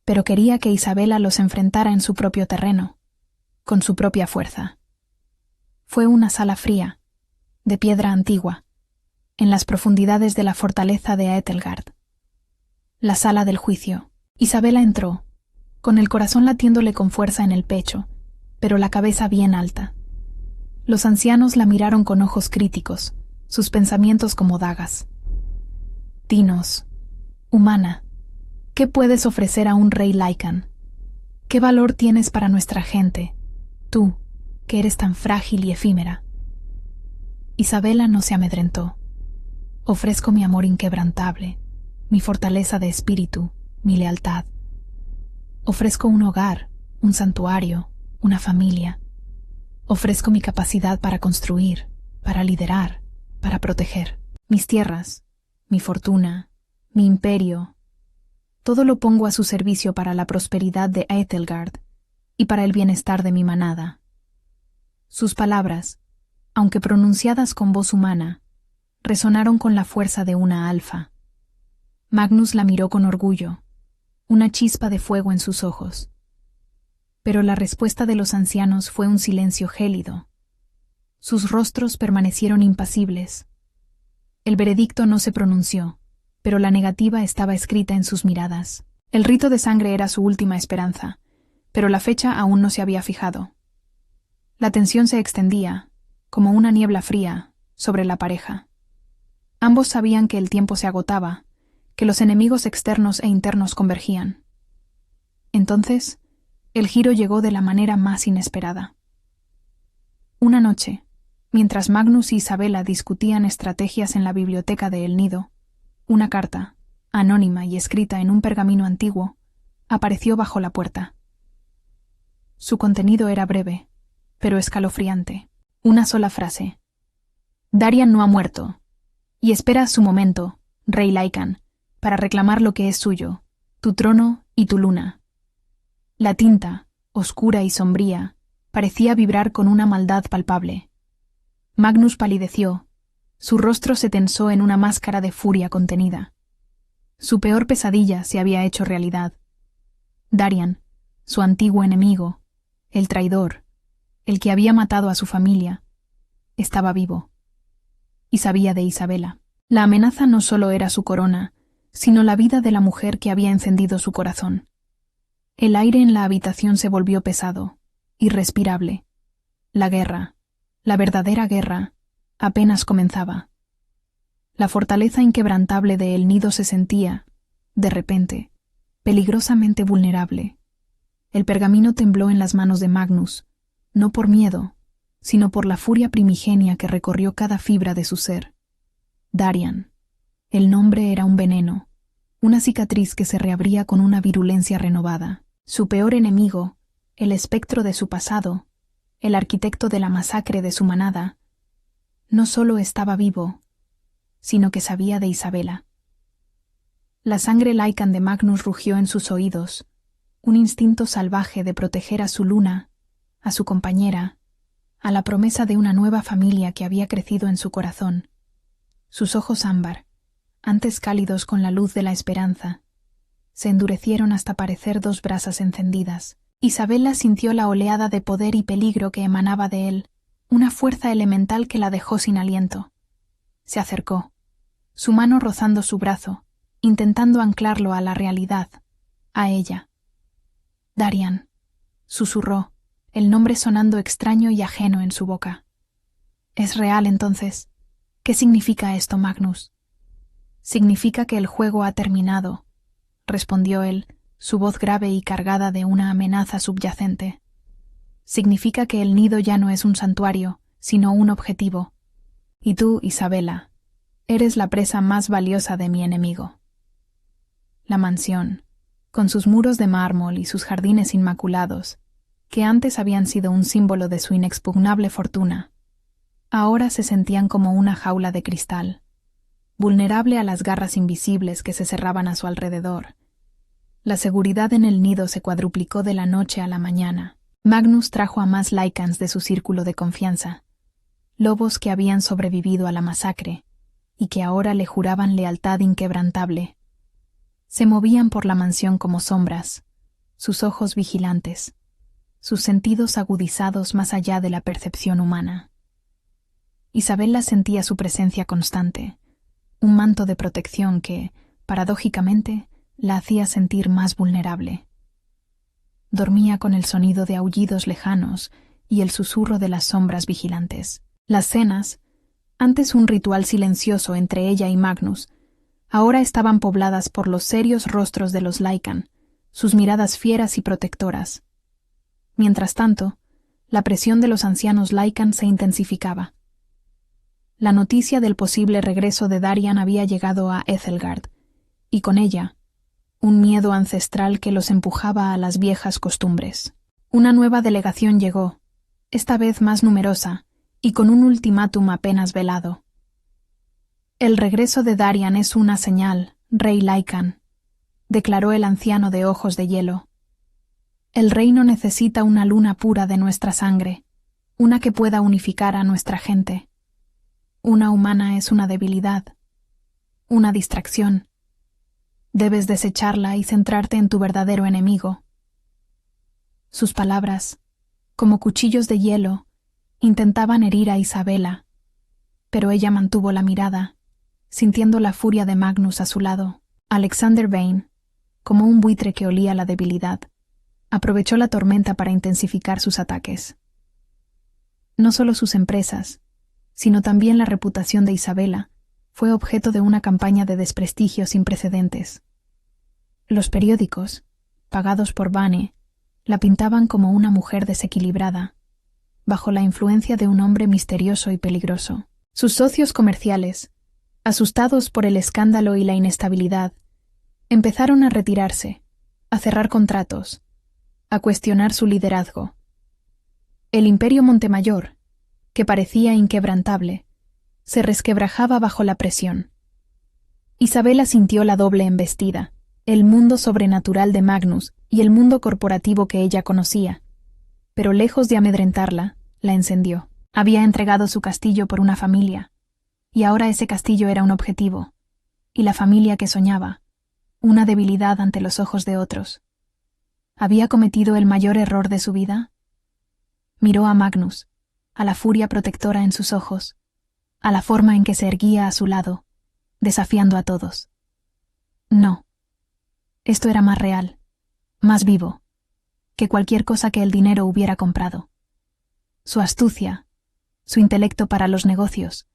pero quería que Isabela los enfrentara en su propio terreno, con su propia fuerza. Fue una sala fría, de piedra antigua, en las profundidades de la fortaleza de Aethelgard. La sala del juicio. Isabela entró, con el corazón latiéndole con fuerza en el pecho, pero la cabeza bien alta. Los ancianos la miraron con ojos críticos, sus pensamientos como dagas. «Dinos, humana, ¿qué puedes ofrecer a un rey Lycan? ¿Qué valor tienes para nuestra gente, tú, que eres tan frágil y efímera?» Isabela no se amedrentó. «Ofrezco mi amor inquebrantable, mi fortaleza de espíritu, mi lealtad. Ofrezco un hogar, un santuario, una familia. Ofrezco mi capacidad para construir, para liderar, para proteger. Mis tierras, mi fortuna, mi imperio. Todo lo pongo a su servicio para la prosperidad de Aethelgard y para el bienestar de mi manada». Sus palabras, aunque pronunciadas con voz humana, resonaron con la fuerza de una alfa. Magnus la miró con orgullo, una chispa de fuego en sus ojos. Pero la respuesta de los ancianos fue un silencio gélido. Sus rostros permanecieron impasibles. El veredicto no se pronunció, pero la negativa estaba escrita en sus miradas. El rito de sangre era su última esperanza, pero la fecha aún no se había fijado. La tensión se extendía, como una niebla fría, sobre la pareja. Ambos sabían que el tiempo se agotaba, que los enemigos externos e internos convergían. Entonces, el giro llegó de la manera más inesperada. Una noche, mientras Magnus y Isabela discutían estrategias en la biblioteca de El Nido, una carta, anónima y escrita en un pergamino antiguo, apareció bajo la puerta. Su contenido era breve, pero escalofriante. Una sola frase. «Darian no ha muerto, y espera su momento, rey Lycan, para reclamar lo que es suyo, tu trono y tu luna». La tinta, oscura y sombría, parecía vibrar con una maldad palpable. Magnus palideció, su rostro se tensó en una máscara de furia contenida. Su peor pesadilla se había hecho realidad. Darian, su antiguo enemigo, el traidor, el que había matado a su familia, estaba vivo. Y sabía de Isabela. La amenaza no solo era su corona, sino la vida de la mujer que había encendido su corazón. El aire en la habitación se volvió pesado, irrespirable. La guerra, la verdadera guerra, apenas comenzaba. La fortaleza inquebrantable de El Nido se sentía, de repente, peligrosamente vulnerable, El pergamino tembló en las manos de Magnus, no por miedo, sino por la furia primigenia que recorrió cada fibra de su ser. Darian. El nombre era un veneno, una cicatriz que se reabría con una virulencia renovada. Su peor enemigo, el espectro de su pasado, el arquitecto de la masacre de su manada, no solo estaba vivo, sino que sabía de Isabela. La sangre Lycan de Magnus rugió en sus oídos, un instinto salvaje de proteger a su Luna, a su compañera, a la promesa de una nueva familia que había crecido en su corazón. Sus ojos ámbar, antes cálidos con la luz de la esperanza, se endurecieron hasta parecer dos brasas encendidas. Isabela sintió la oleada de poder y peligro que emanaba de él, una fuerza elemental que la dejó sin aliento. Se acercó, su mano rozando su brazo, intentando anclarlo a la realidad, a ella. Darian, susurró, el nombre sonando extraño y ajeno en su boca. ¿Es real entonces? ¿Qué significa esto, Magnus? Significa que el juego ha terminado, respondió él, su voz grave y cargada de una amenaza subyacente. Significa que el nido ya no es un santuario, sino un objetivo. Y tú, Isabela, eres la presa más valiosa de mi enemigo. La mansión, con sus muros de mármol y sus jardines inmaculados, que antes habían sido un símbolo de su inexpugnable fortuna, ahora se sentían como una jaula de cristal, vulnerable a las garras invisibles que se cerraban a su alrededor. La seguridad en el nido se cuadruplicó de la noche a la mañana. Magnus trajo a más Lycans de su círculo de confianza, lobos que habían sobrevivido a la masacre y que ahora le juraban lealtad inquebrantable. Se movían por la mansión como sombras, sus ojos vigilantes, sus sentidos agudizados más allá de la percepción humana. Isabela sentía su presencia constante, un manto de protección que, paradójicamente, la hacía sentir más vulnerable. Dormía con el sonido de aullidos lejanos y el susurro de las sombras vigilantes. Las cenas, antes un ritual silencioso entre ella y Magnus, ahora estaban pobladas por los serios rostros de los Lycan, sus miradas fieras y protectoras. Mientras tanto, la presión de los ancianos Lycan se intensificaba. La noticia del posible regreso de Darian había llegado a Ethelgard, y con ella, un miedo ancestral que los empujaba a las viejas costumbres. Una nueva delegación llegó, esta vez más numerosa, y con un ultimátum apenas velado. El regreso de Darian es una señal, rey Lycan, declaró el anciano de ojos de hielo. El reino necesita una luna pura de nuestra sangre, una que pueda unificar a nuestra gente. Una humana es una debilidad, una distracción. Debes desecharla y centrarte en tu verdadero enemigo. Sus palabras, como cuchillos de hielo, intentaban herir a Isabela, pero ella mantuvo la mirada, sintiendo la furia de Magnus a su lado. Alexander Vane, como un buitre que olía la debilidad, aprovechó la tormenta para intensificar sus ataques. No solo sus empresas, sino también la reputación de Isabela, fue objeto de una campaña de desprestigio sin precedentes. Los periódicos, pagados por Vane, la pintaban como una mujer desequilibrada, bajo la influencia de un hombre misterioso y peligroso. Sus socios comerciales, asustados por el escándalo y la inestabilidad, empezaron a retirarse, a cerrar contratos, a cuestionar su liderazgo. El imperio Montemayor, que parecía inquebrantable, se resquebrajaba bajo la presión. Isabela sintió la doble embestida, el mundo sobrenatural de Magnus y el mundo corporativo que ella conocía, pero lejos de amedrentarla, la encendió. Había entregado su castillo por una familia, y ahora ese castillo era un objetivo, y la familia que soñaba, una debilidad ante los ojos de otros. ¿Había cometido el mayor error de su vida? Miró a Magnus, a la furia protectora en sus ojos, a la forma en que se erguía a su lado, desafiando a todos. No. Esto era más real, más vivo, que cualquier cosa que el dinero hubiera comprado. Su astucia, su intelecto para los negocios,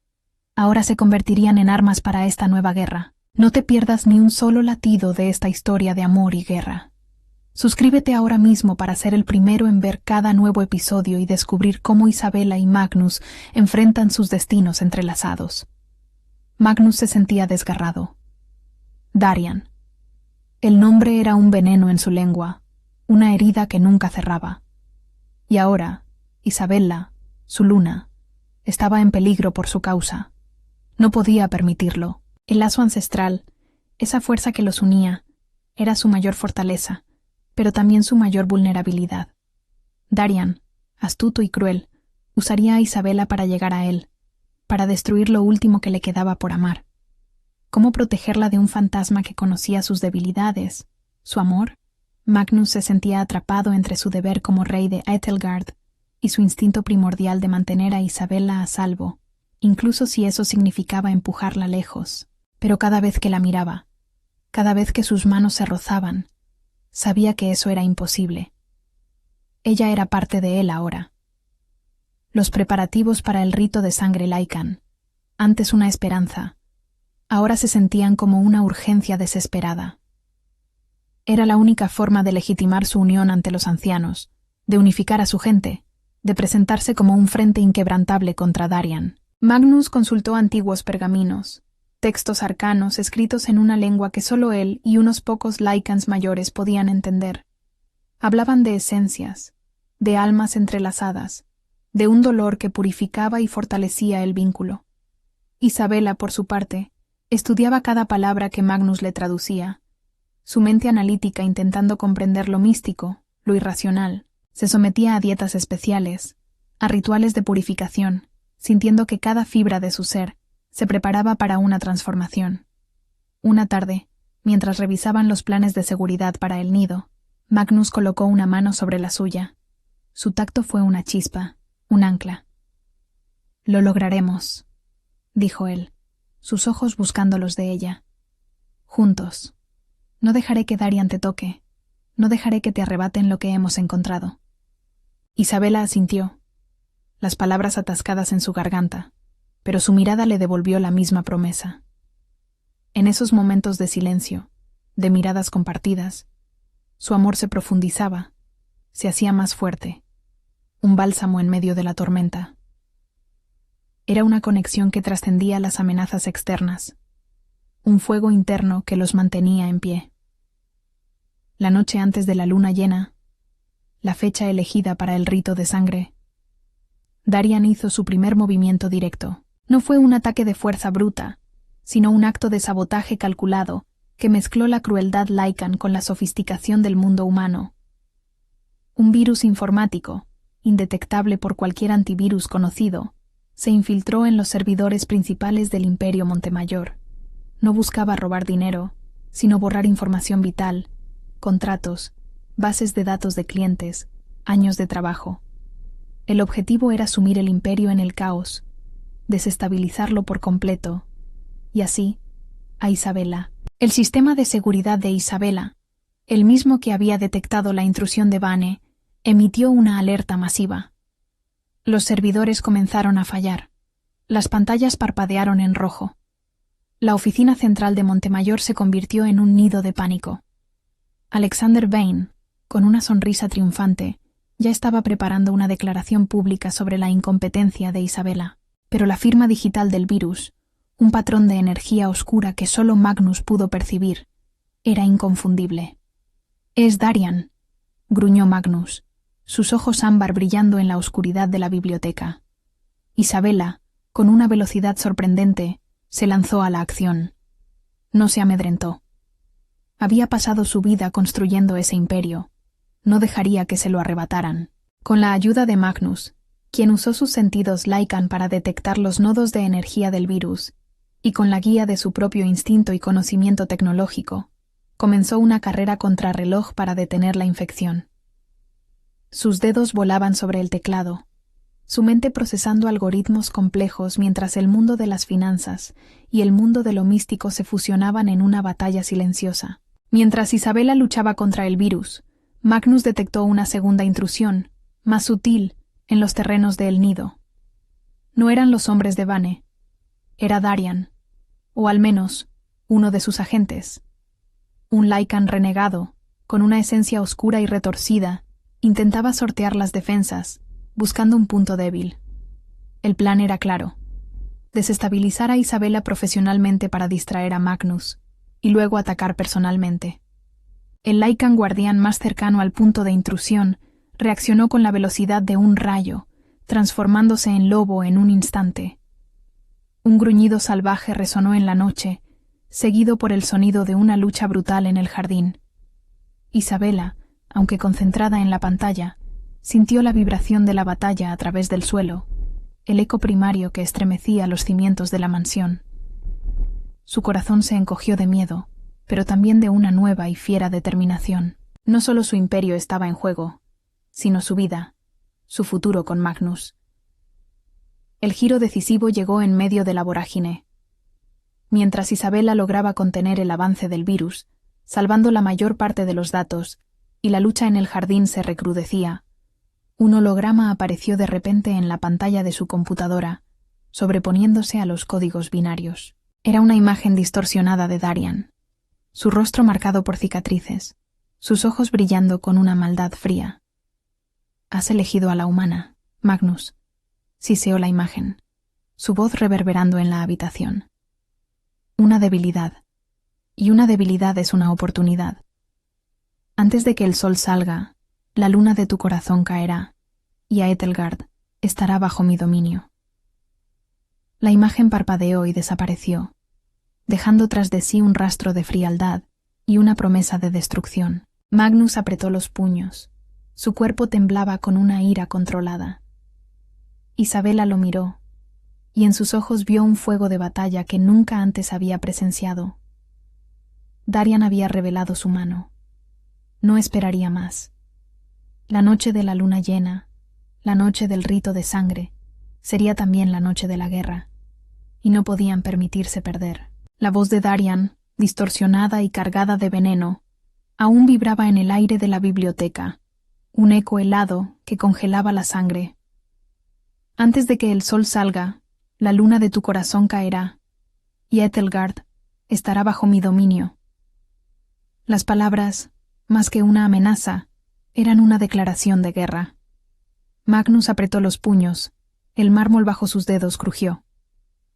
ahora se convertirían en armas para esta nueva guerra. No te pierdas ni un solo latido de esta historia de amor y guerra. Suscríbete ahora mismo para ser el primero en ver cada nuevo episodio y descubrir cómo Isabella y Magnus enfrentan sus destinos entrelazados. Magnus se sentía desgarrado. Darian. El nombre era un veneno en su lengua, una herida que nunca cerraba. Y ahora, Isabella, su luna, estaba en peligro por su causa. No podía permitirlo. El lazo ancestral, esa fuerza que los unía, era su mayor fortaleza, pero también su mayor vulnerabilidad. Darian, astuto y cruel, usaría a Isabella para llegar a él, para destruir lo último que le quedaba por amar. ¿Cómo protegerla de un fantasma que conocía sus debilidades, su amor? Magnus se sentía atrapado entre su deber como rey de Etelgard y su instinto primordial de mantener a Isabella a salvo, incluso si eso significaba empujarla lejos. Pero cada vez que la miraba, cada vez que sus manos se rozaban, sabía que eso era imposible. Ella era parte de él ahora. Los preparativos para el rito de sangre Lycan, antes una esperanza, ahora se sentían como una urgencia desesperada. Era la única forma de legitimar su unión ante los ancianos, de unificar a su gente, de presentarse como un frente inquebrantable contra Darian. Magnus consultó antiguos pergaminos, textos arcanos escritos en una lengua que solo él y unos pocos Lycans mayores podían entender. Hablaban de esencias, de almas entrelazadas, de un dolor que purificaba y fortalecía el vínculo. Isabella, por su parte, estudiaba cada palabra que Magnus le traducía, su mente analítica intentando comprender lo místico, lo irracional. Se sometía a dietas especiales, a rituales de purificación, sintiendo que cada fibra de su ser se preparaba para una transformación. Una tarde, mientras revisaban los planes de seguridad para el nido, Magnus colocó una mano sobre la suya. Su tacto fue una chispa, un ancla. «Lo lograremos», dijo él, sus ojos buscando los de ella. «Juntos. No dejaré que Darian te toque. No dejaré que te arrebaten lo que hemos encontrado». Isabella asintió, las palabras atascadas en su garganta, pero su mirada le devolvió la misma promesa. En esos momentos de silencio, de miradas compartidas, su amor se profundizaba, se hacía más fuerte, un bálsamo en medio de la tormenta. Era una conexión que trascendía las amenazas externas, un fuego interno que los mantenía en pie. La noche antes de la luna llena, la fecha elegida para el rito de sangre, Darian hizo su primer movimiento directo. No fue un ataque de fuerza bruta, sino un acto de sabotaje calculado que mezcló la crueldad Lycan con la sofisticación del mundo humano. Un virus informático, indetectable por cualquier antivirus conocido, se infiltró en los servidores principales del Imperio Montemayor. No buscaba robar dinero, sino borrar información vital, contratos, bases de datos de clientes, años de trabajo. El objetivo era sumir el imperio en el caos, desestabilizarlo por completo, y así, a Isabella. El sistema de seguridad de Isabella, el mismo que había detectado la intrusión de Vane, emitió una alerta masiva. Los servidores comenzaron a fallar. Las pantallas parpadearon en rojo. La oficina central de Montemayor se convirtió en un nido de pánico. Alexander Vane, con una sonrisa triunfante, ya estaba preparando una declaración pública sobre la incompetencia de Isabella. Pero la firma digital del virus, un patrón de energía oscura que solo Magnus pudo percibir, era inconfundible. «Es Darian», gruñó Magnus, sus ojos ámbar brillando en la oscuridad de la biblioteca. Isabella, con una velocidad sorprendente, se lanzó a la acción. No se amedrentó. Había pasado su vida construyendo ese imperio. No dejaría que se lo arrebataran. Con la ayuda de Magnus, quien usó sus sentidos Lycan para detectar los nodos de energía del virus, y con la guía de su propio instinto y conocimiento tecnológico, comenzó una carrera contrarreloj para detener la infección. Sus dedos volaban sobre el teclado, su mente procesando algoritmos complejos mientras el mundo de las finanzas y el mundo de lo místico se fusionaban en una batalla silenciosa. Mientras Isabella luchaba contra el virus, Magnus detectó una segunda intrusión, más sutil, en los terrenos de El Nido. No eran los hombres de Vane. Era Darian, o al menos, uno de sus agentes. Un Lycan renegado, Con una esencia oscura y retorcida, intentaba sortear las defensas, buscando un punto débil. El plan era claro: desestabilizar a Isabela profesionalmente para distraer a Magnus, y luego atacar personalmente. El Lycan guardián más cercano al punto de intrusión reaccionó con la velocidad de un rayo, transformándose en lobo en un instante. Un gruñido salvaje resonó en la noche, seguido por el sonido de una lucha brutal en el jardín. Isabela, aunque concentrada en la pantalla, sintió la vibración de la batalla a través del suelo, el eco primario que estremecía los cimientos de la mansión. Su corazón se encogió de miedo, pero también de una nueva y fiera determinación. No solo su imperio estaba en juego, sino su vida, su futuro con Magnus. El giro decisivo llegó en medio de la vorágine. Mientras Isabela lograba contener el avance del virus, salvando la mayor parte de los datos, y la lucha en el jardín se recrudecía, un holograma apareció de repente en la pantalla de su computadora, sobreponiéndose a los códigos binarios. Era una imagen distorsionada de Darian, su rostro marcado por cicatrices, sus ojos brillando con una maldad fría. «Has elegido a la humana, Magnus», siseó la imagen, su voz reverberando en la habitación. «Una debilidad. Y una debilidad es una oportunidad. Antes de que el sol salga, la luna de tu corazón caerá, y Aethelgard estará bajo mi dominio». La imagen parpadeó y desapareció, dejando tras de sí un rastro de frialdad y una promesa de destrucción. Magnus apretó los puños. Su cuerpo temblaba con una ira controlada. Isabela lo miró, y en sus ojos vio un fuego de batalla que nunca antes había presenciado. Darian había revelado su mano. No esperaría más. La noche de la luna llena, la noche del rito de sangre, sería también la noche de la guerra, y no podían permitirse perder. La voz de Darian, distorsionada y cargada de veneno, aún vibraba en el aire de la biblioteca, un eco helado que congelaba la sangre. Antes de que el sol salga, la luna de tu corazón caerá, y Aethelgard estará bajo mi dominio. Las palabras, más que una amenaza, eran una declaración de guerra. Magnus apretó los puños, el mármol bajo sus dedos crujió.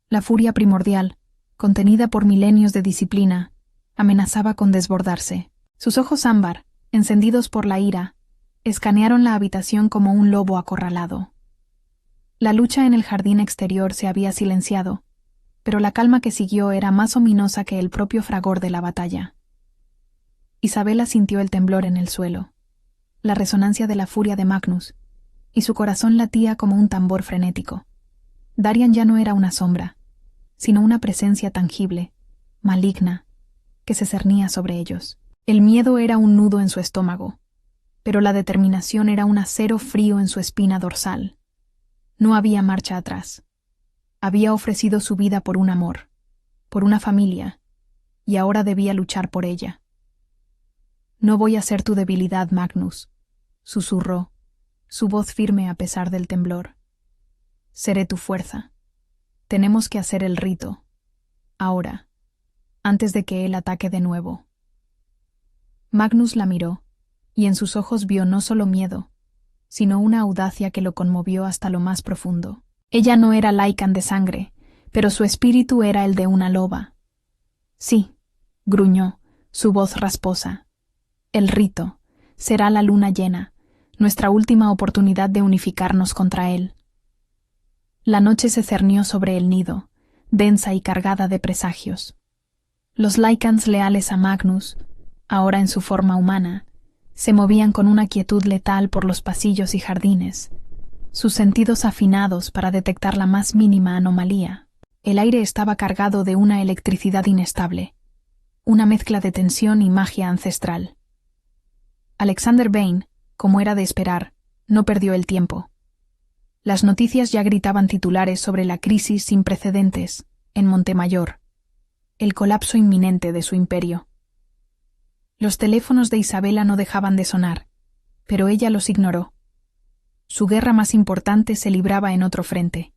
La furia primordial, contenida por milenios de disciplina, amenazaba con desbordarse. Sus ojos ámbar, encendidos por la ira, escanearon la habitación como un lobo acorralado. La lucha en el jardín exterior se había silenciado, pero la calma que siguió era más ominosa que el propio fragor de la batalla. Isabela sintió el temblor en el suelo, la resonancia de la furia de Magnus, y su corazón latía como un tambor frenético. Darian ya no era una sombra, sino una presencia tangible, maligna, que se cernía sobre ellos. El miedo era un nudo en su estómago, pero la determinación era un acero frío en su espina dorsal. No había marcha atrás. Había ofrecido su vida por un amor, por una familia, y ahora debía luchar por ella. «No voy a ser tu debilidad, Magnus», susurró, su voz firme a pesar del temblor. «Seré tu fuerza. Tenemos que hacer el rito, ahora, antes de que él ataque de nuevo». Magnus la miró, y en sus ojos vio no solo miedo, sino una audacia que lo conmovió hasta lo más profundo. Ella no era Lycan de sangre, pero su espíritu era el de una loba. «Sí», gruñó, su voz rasposa. «El rito será la luna llena, nuestra última oportunidad de unificarnos contra él». La noche se cernió sobre el nido, densa y cargada de presagios. Los Lycans leales a Magnus, ahora en su forma humana, se movían con una quietud letal por los pasillos y jardines, sus sentidos afinados para detectar la más mínima anomalía. El aire estaba cargado de una electricidad inestable, una mezcla de tensión y magia ancestral. Alexander Vane, como era de esperar, no perdió el tiempo. Las noticias ya gritaban titulares sobre la crisis sin precedentes en Montemayor, el colapso inminente de su imperio. Los teléfonos de Isabela no dejaban de sonar, pero ella los ignoró. Su guerra más importante se libraba en otro frente.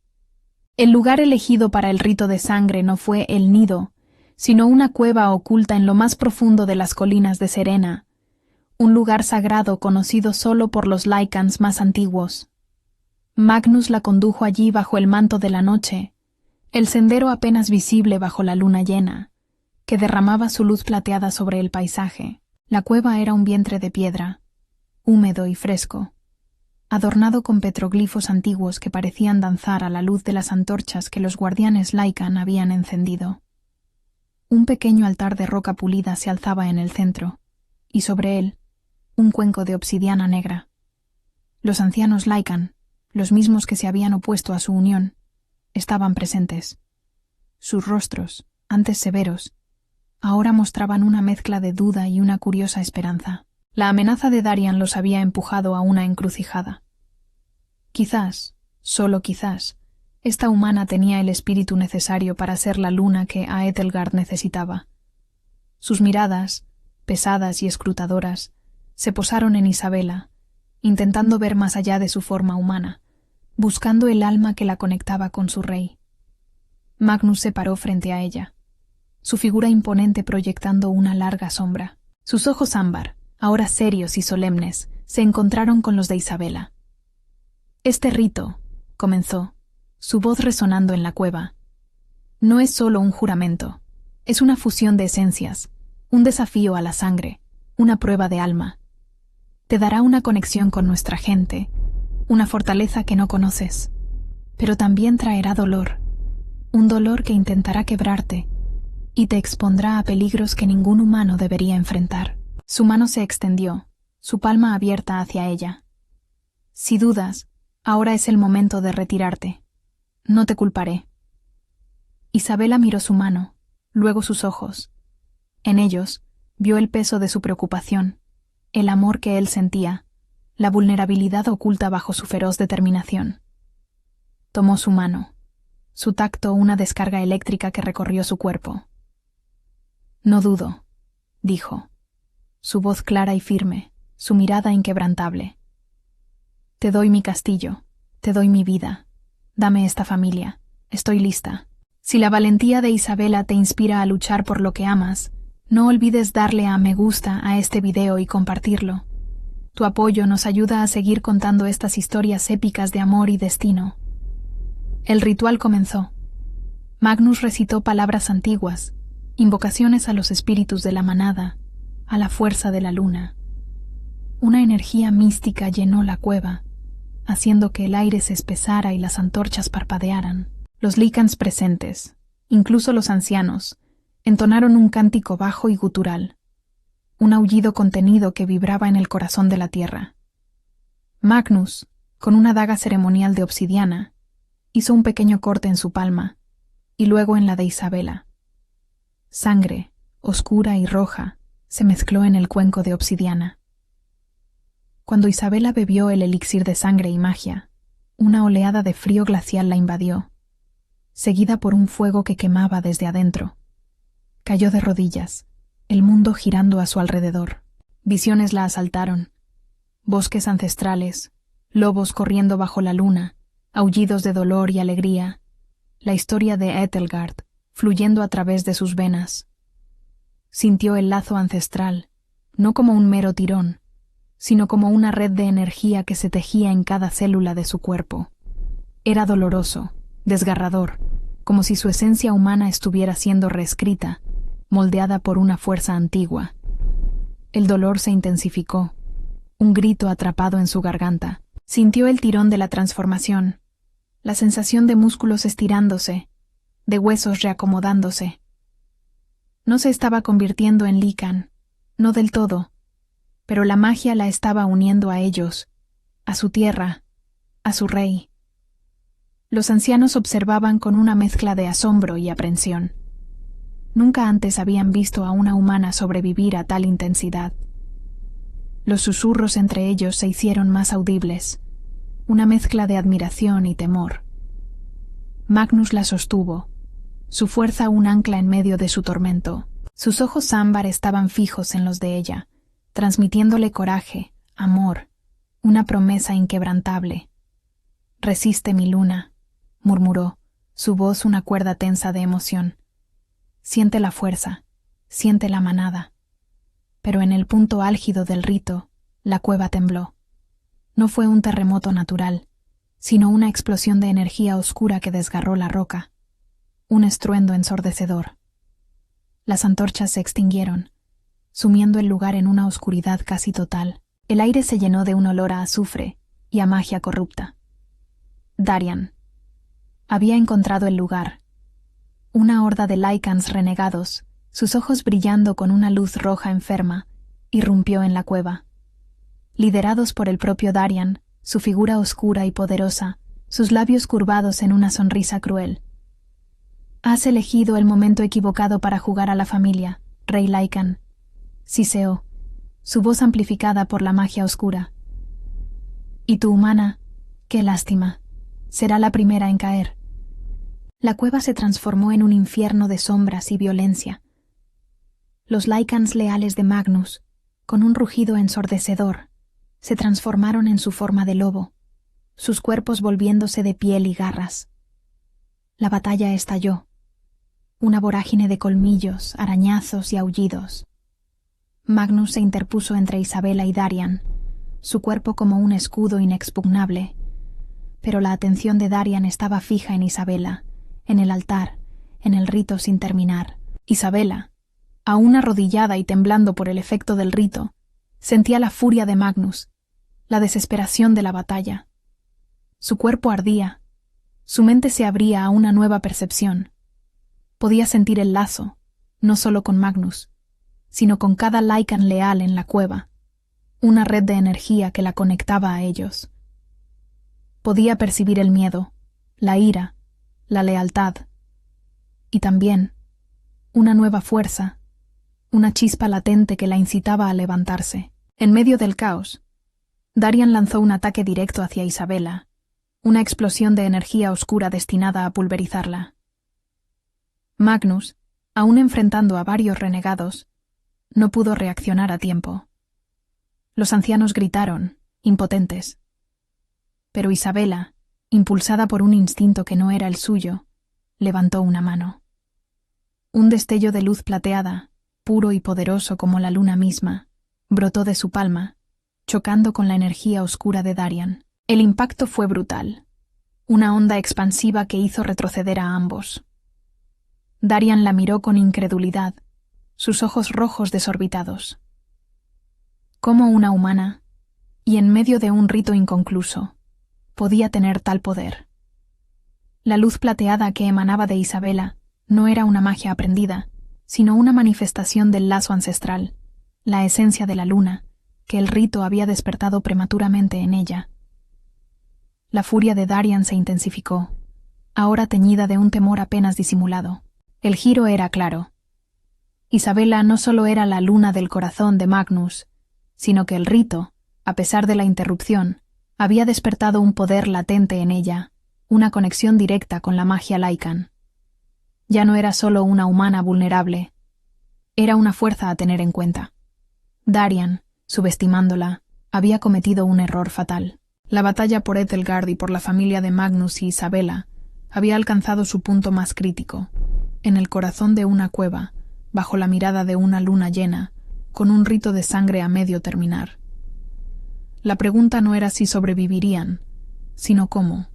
El lugar elegido para el rito de sangre no fue el nido, sino una cueva oculta en lo más profundo de las colinas de Serena, un lugar sagrado conocido solo por los Lycans más antiguos. Magnus la condujo allí bajo el manto de la noche, el sendero apenas visible bajo la luna llena, que derramaba su luz plateada sobre el paisaje. La cueva era un vientre de piedra, húmedo y fresco, adornado con petroglifos antiguos que parecían danzar a la luz de las antorchas que los guardianes Lycan habían encendido. Un pequeño altar de roca pulida se alzaba en el centro, y sobre él, un cuenco de obsidiana negra. Los ancianos Lycan, los mismos que se habían opuesto a su unión, estaban presentes. Sus rostros, antes severos, ahora mostraban una mezcla de duda y una curiosa esperanza. La amenaza de Darian los había empujado a una encrucijada. Quizás, solo quizás, esta humana tenía el espíritu necesario para ser la luna que Aethelgard necesitaba. Sus miradas, pesadas y escrutadoras, se posaron en Isabela, intentando ver más allá de su forma humana, buscando el alma que la conectaba con su rey. Magnus se paró frente a ella, su figura imponente proyectando una larga sombra. Sus ojos ámbar, ahora serios y solemnes, se encontraron con los de Isabela. «Este rito», comenzó, su voz resonando en la cueva, «no es solo un juramento, es una fusión de esencias, un desafío a la sangre, una prueba de alma. Te dará una conexión con nuestra gente, una fortaleza que no conoces, pero también traerá dolor, un dolor que intentará quebrarte y te expondrá a peligros que ningún humano debería enfrentar». Su mano se extendió, su palma abierta hacia ella. «Si dudas, ahora es el momento de retirarte. No te culparé». Isabela miró su mano, luego sus ojos. En ellos vio el peso de su preocupación, el amor que él sentía, la vulnerabilidad oculta bajo su feroz determinación. Tomó su mano, su tacto una descarga eléctrica que recorrió su cuerpo. «No dudo», dijo, su voz clara y firme, su mirada inquebrantable. «Te doy mi castillo, te doy mi vida, dame esta familia, estoy lista». Si la valentía de Isabela te inspira a luchar por lo que amas, no olvides darle a me gusta a este video y compartirlo. Tu apoyo nos ayuda a seguir contando estas historias épicas de amor y destino. El ritual comenzó. Magnus recitó palabras antiguas, invocaciones a los espíritus de la manada, a la fuerza de la luna. Una energía mística llenó la cueva, haciendo que el aire se espesara y las antorchas parpadearan. Los Lycans presentes, incluso los ancianos, entonaron un cántico bajo y gutural, un aullido contenido que vibraba en el corazón de la tierra. Magnus, con una daga ceremonial de obsidiana, hizo un pequeño corte en su palma, y luego en la de Isabela. Sangre, oscura y roja, se mezcló en el cuenco de obsidiana. Cuando Isabela bebió el elixir de sangre y magia, una oleada de frío glacial la invadió, seguida por un fuego que quemaba desde adentro. Cayó de rodillas, el mundo girando a su alrededor. Visiones la asaltaron. Bosques ancestrales, lobos corriendo bajo la luna, aullidos de dolor y alegría, la historia de Aethelgard fluyendo a través de sus venas. Sintió el lazo ancestral, no como un mero tirón, sino como una red de energía que se tejía en cada célula de su cuerpo. Era doloroso, desgarrador, como si su esencia humana estuviera siendo reescrita, moldeada por una fuerza antigua. El dolor se intensificó, un grito atrapado en su garganta. Sintió el tirón de la transformación, la sensación de músculos estirándose, de huesos reacomodándose. No se estaba convirtiendo en Lycan, no del todo, pero la magia la estaba uniendo a ellos, a su tierra, a su rey. Los ancianos observaban con una mezcla de asombro y aprensión. Nunca antes habían visto a una humana sobrevivir a tal intensidad. Los susurros entre ellos se hicieron más audibles, una mezcla de admiración y temor. Magnus la sostuvo, su fuerza un ancla en medio de su tormento. Sus ojos ámbar estaban fijos en los de ella, transmitiéndole coraje, amor, una promesa inquebrantable. «Resiste, mi luna», murmuró, su voz una cuerda tensa de emoción. «Siente la fuerza, siente la manada». pero en el punto álgido del rito, la cueva tembló. No fue un terremoto natural, sino una explosión de energía oscura que desgarró la roca. Un estruendo ensordecedor. Las antorchas se extinguieron, sumiendo el lugar en una oscuridad casi total. El aire se llenó de un olor a azufre y a magia corrupta. Darian había encontrado el lugar. Una horda de Lycans renegados, sus ojos brillando con una luz roja enferma, irrumpió en la cueva. Liderados por el propio Darian, su figura oscura y poderosa, sus labios curvados en una sonrisa cruel. «Has elegido el momento equivocado para jugar a la familia, Rey Lycan», siseó, su voz amplificada por la magia oscura. «Y tu humana, qué lástima, será la primera en caer». La cueva se transformó en un infierno de sombras y violencia. Los Lycans leales de Magnus, con un rugido ensordecedor, se transformaron en su forma de lobo, sus cuerpos volviéndose de piel y garras. La batalla estalló, una vorágine de colmillos, arañazos y aullidos. Magnus se interpuso entre Isabela y Darian, su cuerpo como un escudo inexpugnable, pero la atención de Darian estaba fija en Isabela, en el altar, en el rito sin terminar. Isabela, aún arrodillada y temblando por el efecto del rito, sentía la furia de Magnus, la desesperación de la batalla. Su cuerpo ardía, su mente se abría a una nueva percepción. Podía sentir el lazo, no solo con Magnus, sino con cada Lycan leal en la cueva, una red de energía que la conectaba a ellos. Podía percibir el miedo, la ira, la lealtad, y también una nueva fuerza, una chispa latente que la incitaba a levantarse. En medio del caos, Darian lanzó un ataque directo hacia Isabela, una explosión de energía oscura destinada a pulverizarla. Magnus, aún enfrentando a varios renegados, no pudo reaccionar a tiempo. Los ancianos gritaron, impotentes. Pero Isabela, impulsada por un instinto que no era el suyo, levantó una mano. Un destello de luz plateada, puro y poderoso como la luna misma, brotó de su palma, chocando con la energía oscura de Darian. El impacto fue brutal, una onda expansiva que hizo retroceder a ambos. Darian la miró con incredulidad, sus ojos rojos desorbitados. ¿Cómo una humana, y en medio de un rito inconcluso, podía tener tal poder? La luz plateada que emanaba de Isabela no era una magia aprendida, sino una manifestación del lazo ancestral, la esencia de la luna, que el rito había despertado prematuramente en ella. La furia de Darian se intensificó, ahora teñida de un temor apenas disimulado. El giro era claro. Isabela no solo era la luna del corazón de Magnus, sino que el rito, a pesar de la interrupción, había despertado un poder latente en ella, una conexión directa con la magia Lycan. Ya no era solo una humana vulnerable, era una fuerza a tener en cuenta. Darian, subestimándola, había cometido un error fatal. La batalla por Etelgard y por la familia de Magnus y Isabela había alcanzado su punto más crítico, en el corazón de una cueva, bajo la mirada de una luna llena, con un rito de sangre a medio terminar. La pregunta no era si sobrevivirían, sino cómo.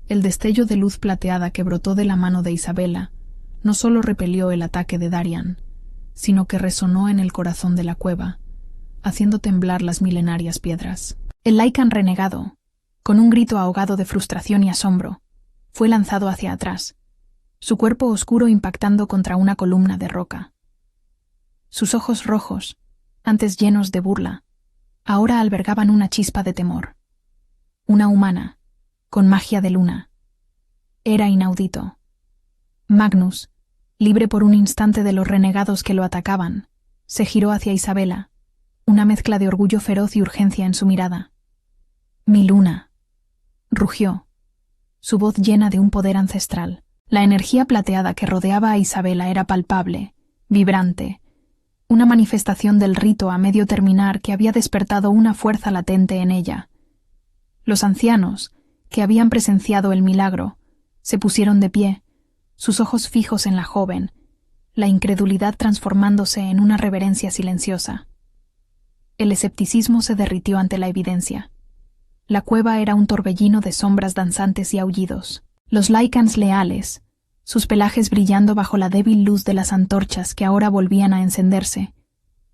El destello de luz plateada que brotó de la mano de Isabela no solo repelió el ataque de Darian, sino que resonó en el corazón de la cueva, haciendo temblar las milenarias piedras. El Lycan renegado, con un grito ahogado de frustración y asombro, fue lanzado hacia atrás, su cuerpo oscuro impactando contra una columna de roca. Sus ojos rojos, antes llenos de burla, ahora albergaban una chispa de temor. Una humana, con magia de luna. Era inaudito. Magnus, libre por un instante de los renegados que lo atacaban, se giró hacia Isabela, una mezcla de orgullo feroz y urgencia en su mirada. «Mi luna», rugió, su voz llena de un poder ancestral. La energía plateada que rodeaba a Isabela era palpable, vibrante, una manifestación del rito a medio terminar que había despertado una fuerza latente en ella. Los ancianos, que habían presenciado el milagro, se pusieron de pie, sus ojos fijos en la joven, la incredulidad transformándose en una reverencia silenciosa. El escepticismo se derritió ante la evidencia. La cueva era un torbellino de sombras danzantes y aullidos. Los Lycans leales, sus pelajes brillando bajo la débil luz de las antorchas que ahora volvían a encenderse,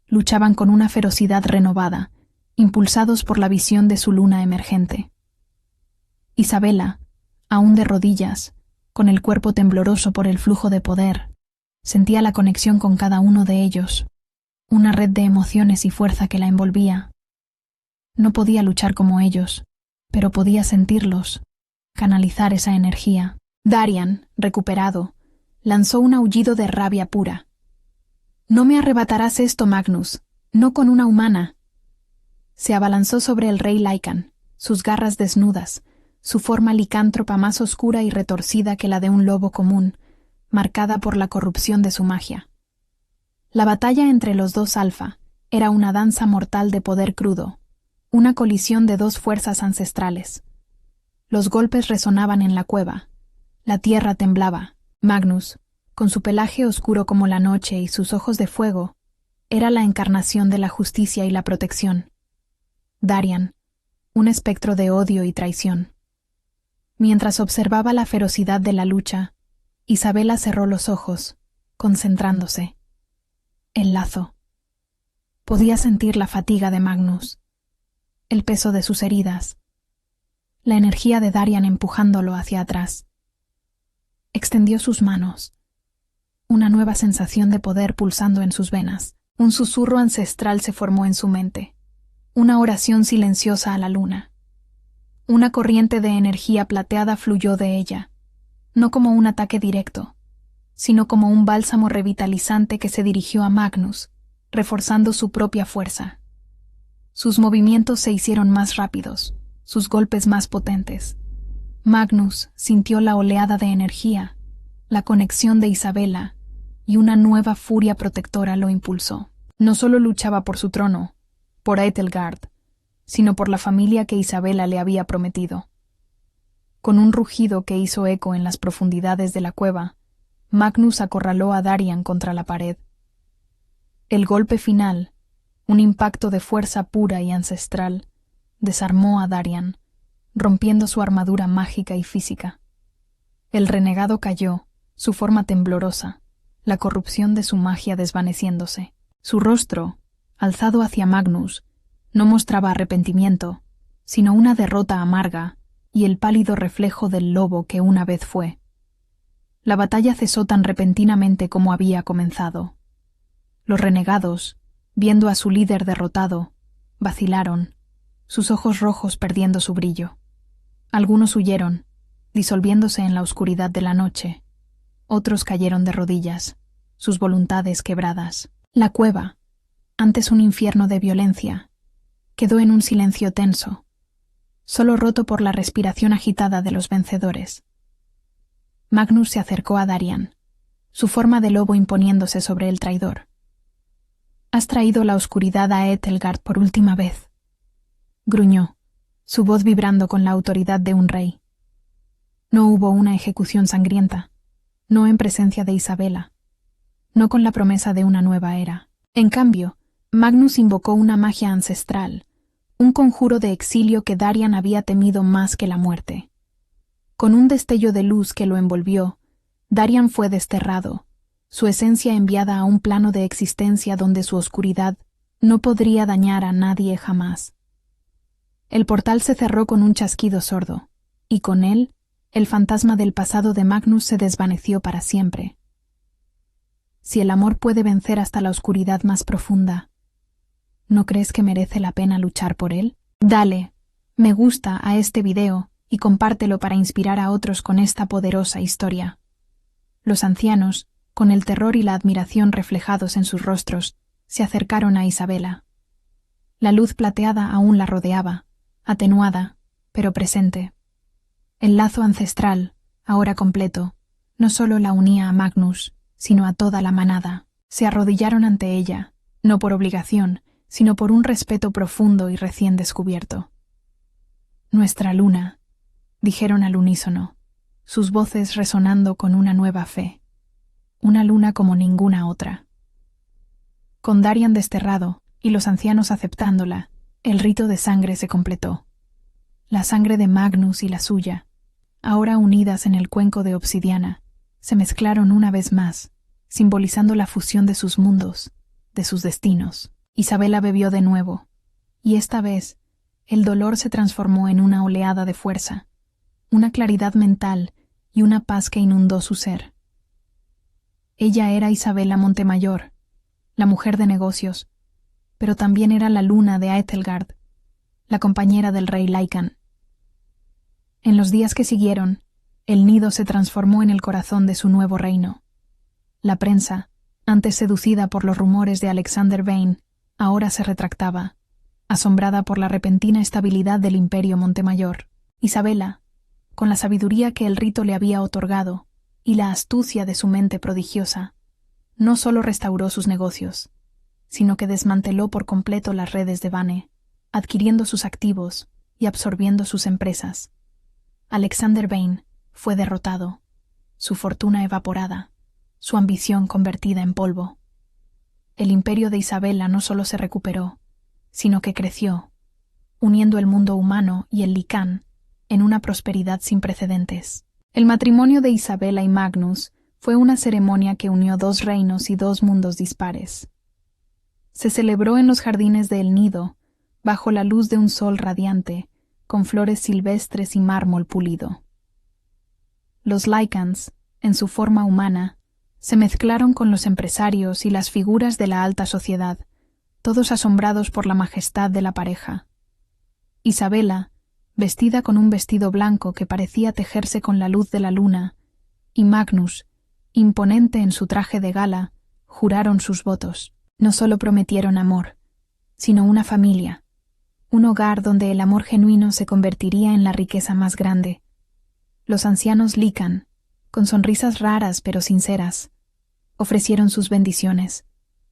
luchaban con una ferocidad renovada, impulsados por la visión de su luna emergente. Isabela, aún de rodillas, con el cuerpo tembloroso por el flujo de poder, sentía la conexión con cada uno de ellos, una red de emociones y fuerza que la envolvía. No podía luchar como ellos, pero podía sentirlos, canalizar esa energía. Darian, recuperado, lanzó un aullido de rabia pura. «No me arrebatarás esto, Magnus, no con una humana». Se abalanzó sobre el rey Lycan, sus garras desnudas, su forma licántropa más oscura y retorcida que la de un lobo común, marcada por la corrupción de su magia. La batalla entre los dos alfa era una danza mortal de poder crudo, una colisión de dos fuerzas ancestrales. Los golpes resonaban en la cueva. La tierra temblaba. Magnus, con su pelaje oscuro como la noche y sus ojos de fuego, era la encarnación de la justicia y la protección. Darian, un espectro de odio y traición. Mientras observaba la ferocidad de la lucha, Isabela cerró los ojos, concentrándose. El lazo. Podía sentir la fatiga de Magnus, el peso de sus heridas, la energía de Darian empujándolo hacia atrás. Extendió sus manos, una nueva sensación de poder pulsando en sus venas. Un susurro ancestral se formó en su mente, una oración silenciosa a la luna. Una corriente de energía plateada fluyó de ella, no como un ataque directo, sino como un bálsamo revitalizante que se dirigió a Magnus, reforzando su propia fuerza. Sus movimientos se hicieron más rápidos, sus golpes más potentes. Magnus sintió la oleada de energía, la conexión de Isabela, y una nueva furia protectora lo impulsó. No solo luchaba por su trono, por Etelgard, sino por la familia que Isabela le había prometido. Con un rugido que hizo eco en las profundidades de la cueva, Magnus acorraló a Darian contra la pared. El golpe final, un impacto de fuerza pura y ancestral, desarmó a Darian, rompiendo su armadura mágica y física. El renegado cayó, su forma temblorosa, la corrupción de su magia desvaneciéndose. Su rostro, alzado hacia Magnus, no mostraba arrepentimiento, sino una derrota amarga y el pálido reflejo del lobo que una vez fue. La batalla cesó tan repentinamente como había comenzado. Los renegados, viendo a su líder derrotado, vacilaron, sus ojos rojos perdiendo su brillo. Algunos huyeron, disolviéndose en la oscuridad de la noche. Otros cayeron de rodillas, sus voluntades quebradas. La cueva, antes un infierno de violencia, quedó en un silencio tenso, solo roto por la respiración agitada de los vencedores. Magnus se acercó a Darian, su forma de lobo imponiéndose sobre el traidor. «Has traído la oscuridad a Etelgard por última vez», gruñó, su voz vibrando con la autoridad de un rey. No hubo una ejecución sangrienta, no en presencia de Isabela, no con la promesa de una nueva era. En cambio, Magnus invocó una magia ancestral, un conjuro de exilio que Darian había temido más que la muerte. Con un destello de luz que lo envolvió, Darian fue desterrado, su esencia enviada a un plano de existencia donde su oscuridad no podría dañar a nadie jamás. El portal se cerró con un chasquido sordo, y con él, el fantasma del pasado de Magnus se desvaneció para siempre. Si el amor puede vencer hasta la oscuridad más profunda, ¿no crees que merece la pena luchar por él? Dale me gusta a este video y compártelo para inspirar a otros con esta poderosa historia. Los ancianos, con el terror y la admiración reflejados en sus rostros, se acercaron a Isabela. La luz plateada aún la rodeaba, atenuada, pero presente. El lazo ancestral, ahora completo, no solo la unía a Magnus, sino a toda la manada. Se arrodillaron ante ella, no por obligación, sino por un respeto profundo y recién descubierto. «Nuestra luna», dijeron al unísono, sus voces resonando con una nueva fe. una luna como ninguna otra. Con Darian desterrado y los ancianos aceptándola, el rito de sangre se completó. La sangre de Magnus y la suya, ahora unidas en el cuenco de obsidiana, se mezclaron una vez más, simbolizando la fusión de sus mundos, de sus destinos. Isabela bebió de nuevo, y esta vez el dolor se transformó en una oleada de fuerza, una claridad mental y una paz que inundó su ser. Ella era Isabela Montemayor, la mujer de negocios, pero también era la luna de Aethelgard, la compañera del rey Lycan. En los días que siguieron, el nido se transformó en el corazón de su nuevo reino. La prensa, antes seducida por los rumores de Alexander Vane, ahora se retractaba, asombrada por la repentina estabilidad del imperio Montemayor. Isabela, con la sabiduría que el rito le había otorgado y la astucia de su mente prodigiosa, no solo restauró sus negocios, sino que desmanteló por completo las redes de Vane, adquiriendo sus activos y absorbiendo sus empresas. Alexander Vane fue derrotado, su fortuna evaporada, su ambición convertida en polvo. El imperio de Isabela no solo se recuperó, sino que creció, uniendo el mundo humano y el Lycan en una prosperidad sin precedentes. El matrimonio de Isabela y Magnus fue una ceremonia que unió dos reinos y dos mundos dispares. Se celebró en los jardines de El Nido, bajo la luz de un sol radiante, con flores silvestres y mármol pulido. Los Lycans, en su forma humana, se mezclaron con los empresarios y las figuras de la alta sociedad, todos asombrados por la majestad de la pareja. Isabela, vestida con un vestido blanco que parecía tejerse con la luz de la luna, y Magnus, imponente en su traje de gala, juraron sus votos. No solo prometieron amor, sino una familia, un hogar donde el amor genuino se convertiría en la riqueza más grande. Los ancianos Lycan, con sonrisas raras pero sinceras, ofrecieron sus bendiciones,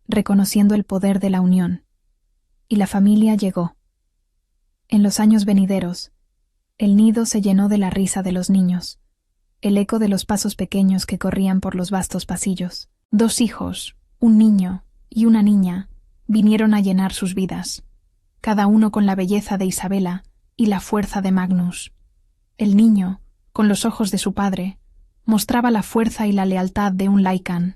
reconociendo el poder de la unión. Y la familia llegó. En los años venideros, el nido se llenó de la risa de los niños, el eco de los pasos pequeños que corrían por los vastos pasillos. 2 hijos, un niño y una niña, vinieron a llenar sus vidas, cada uno con la belleza de Isabela y la fuerza de Magnus. El niño, con los ojos de su padre, mostraba la fuerza y la lealtad de un Lycan,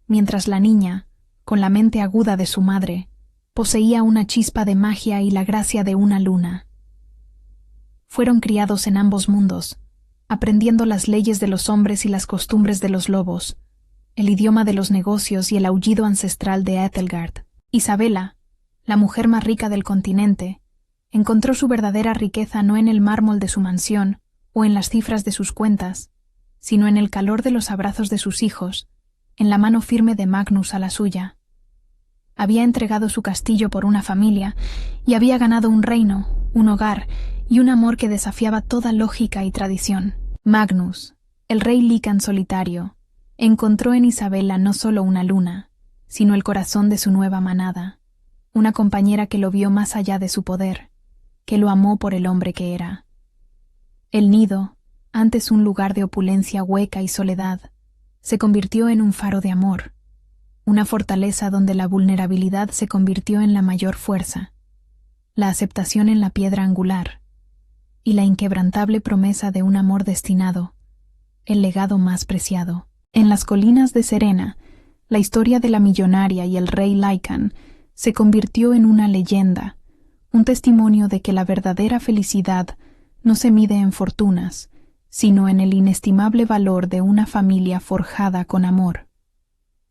mientras la niña, con la mente aguda de su madre, poseía una chispa de magia y la gracia de una luna. Fueron criados en ambos mundos, aprendiendo las leyes de los hombres y las costumbres de los lobos, el idioma de los negocios y el aullido ancestral de Aethelgard. Isabela, la mujer más rica del continente, encontró su verdadera riqueza no en el mármol de su mansión o en las cifras de sus cuentas, sino en el calor de los abrazos de sus hijos, en la mano firme de Magnus a la suya. Había entregado su castillo por una familia y había ganado un reino, un hogar y un amor que desafiaba toda lógica y tradición. Magnus, el rey Lycan solitario, encontró en Isabela no solo una luna, sino el corazón de su nueva manada, una compañera que lo vio más allá de su poder, que lo amó por el hombre que era. El nido, antes un lugar de opulencia hueca y soledad, se convirtió en un faro de amor, una fortaleza donde la vulnerabilidad se convirtió en la mayor fuerza, la aceptación en la piedra angular, y la inquebrantable promesa de un amor destinado, el legado más preciado. En las colinas de Serena, la historia de la millonaria y el rey Lycan se convirtió en una leyenda, un testimonio de que la verdadera felicidad no se mide en fortunas, sino en el inestimable valor de una familia forjada con amor.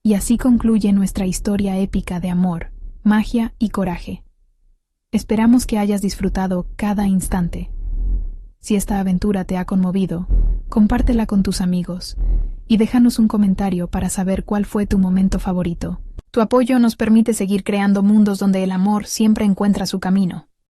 Y así concluye nuestra historia épica de amor, magia y coraje. Esperamos que hayas disfrutado cada instante. Si esta aventura te ha conmovido, compártela con tus amigos y déjanos un comentario para saber cuál fue tu momento favorito. Tu apoyo nos permite seguir creando mundos donde el amor siempre encuentra su camino.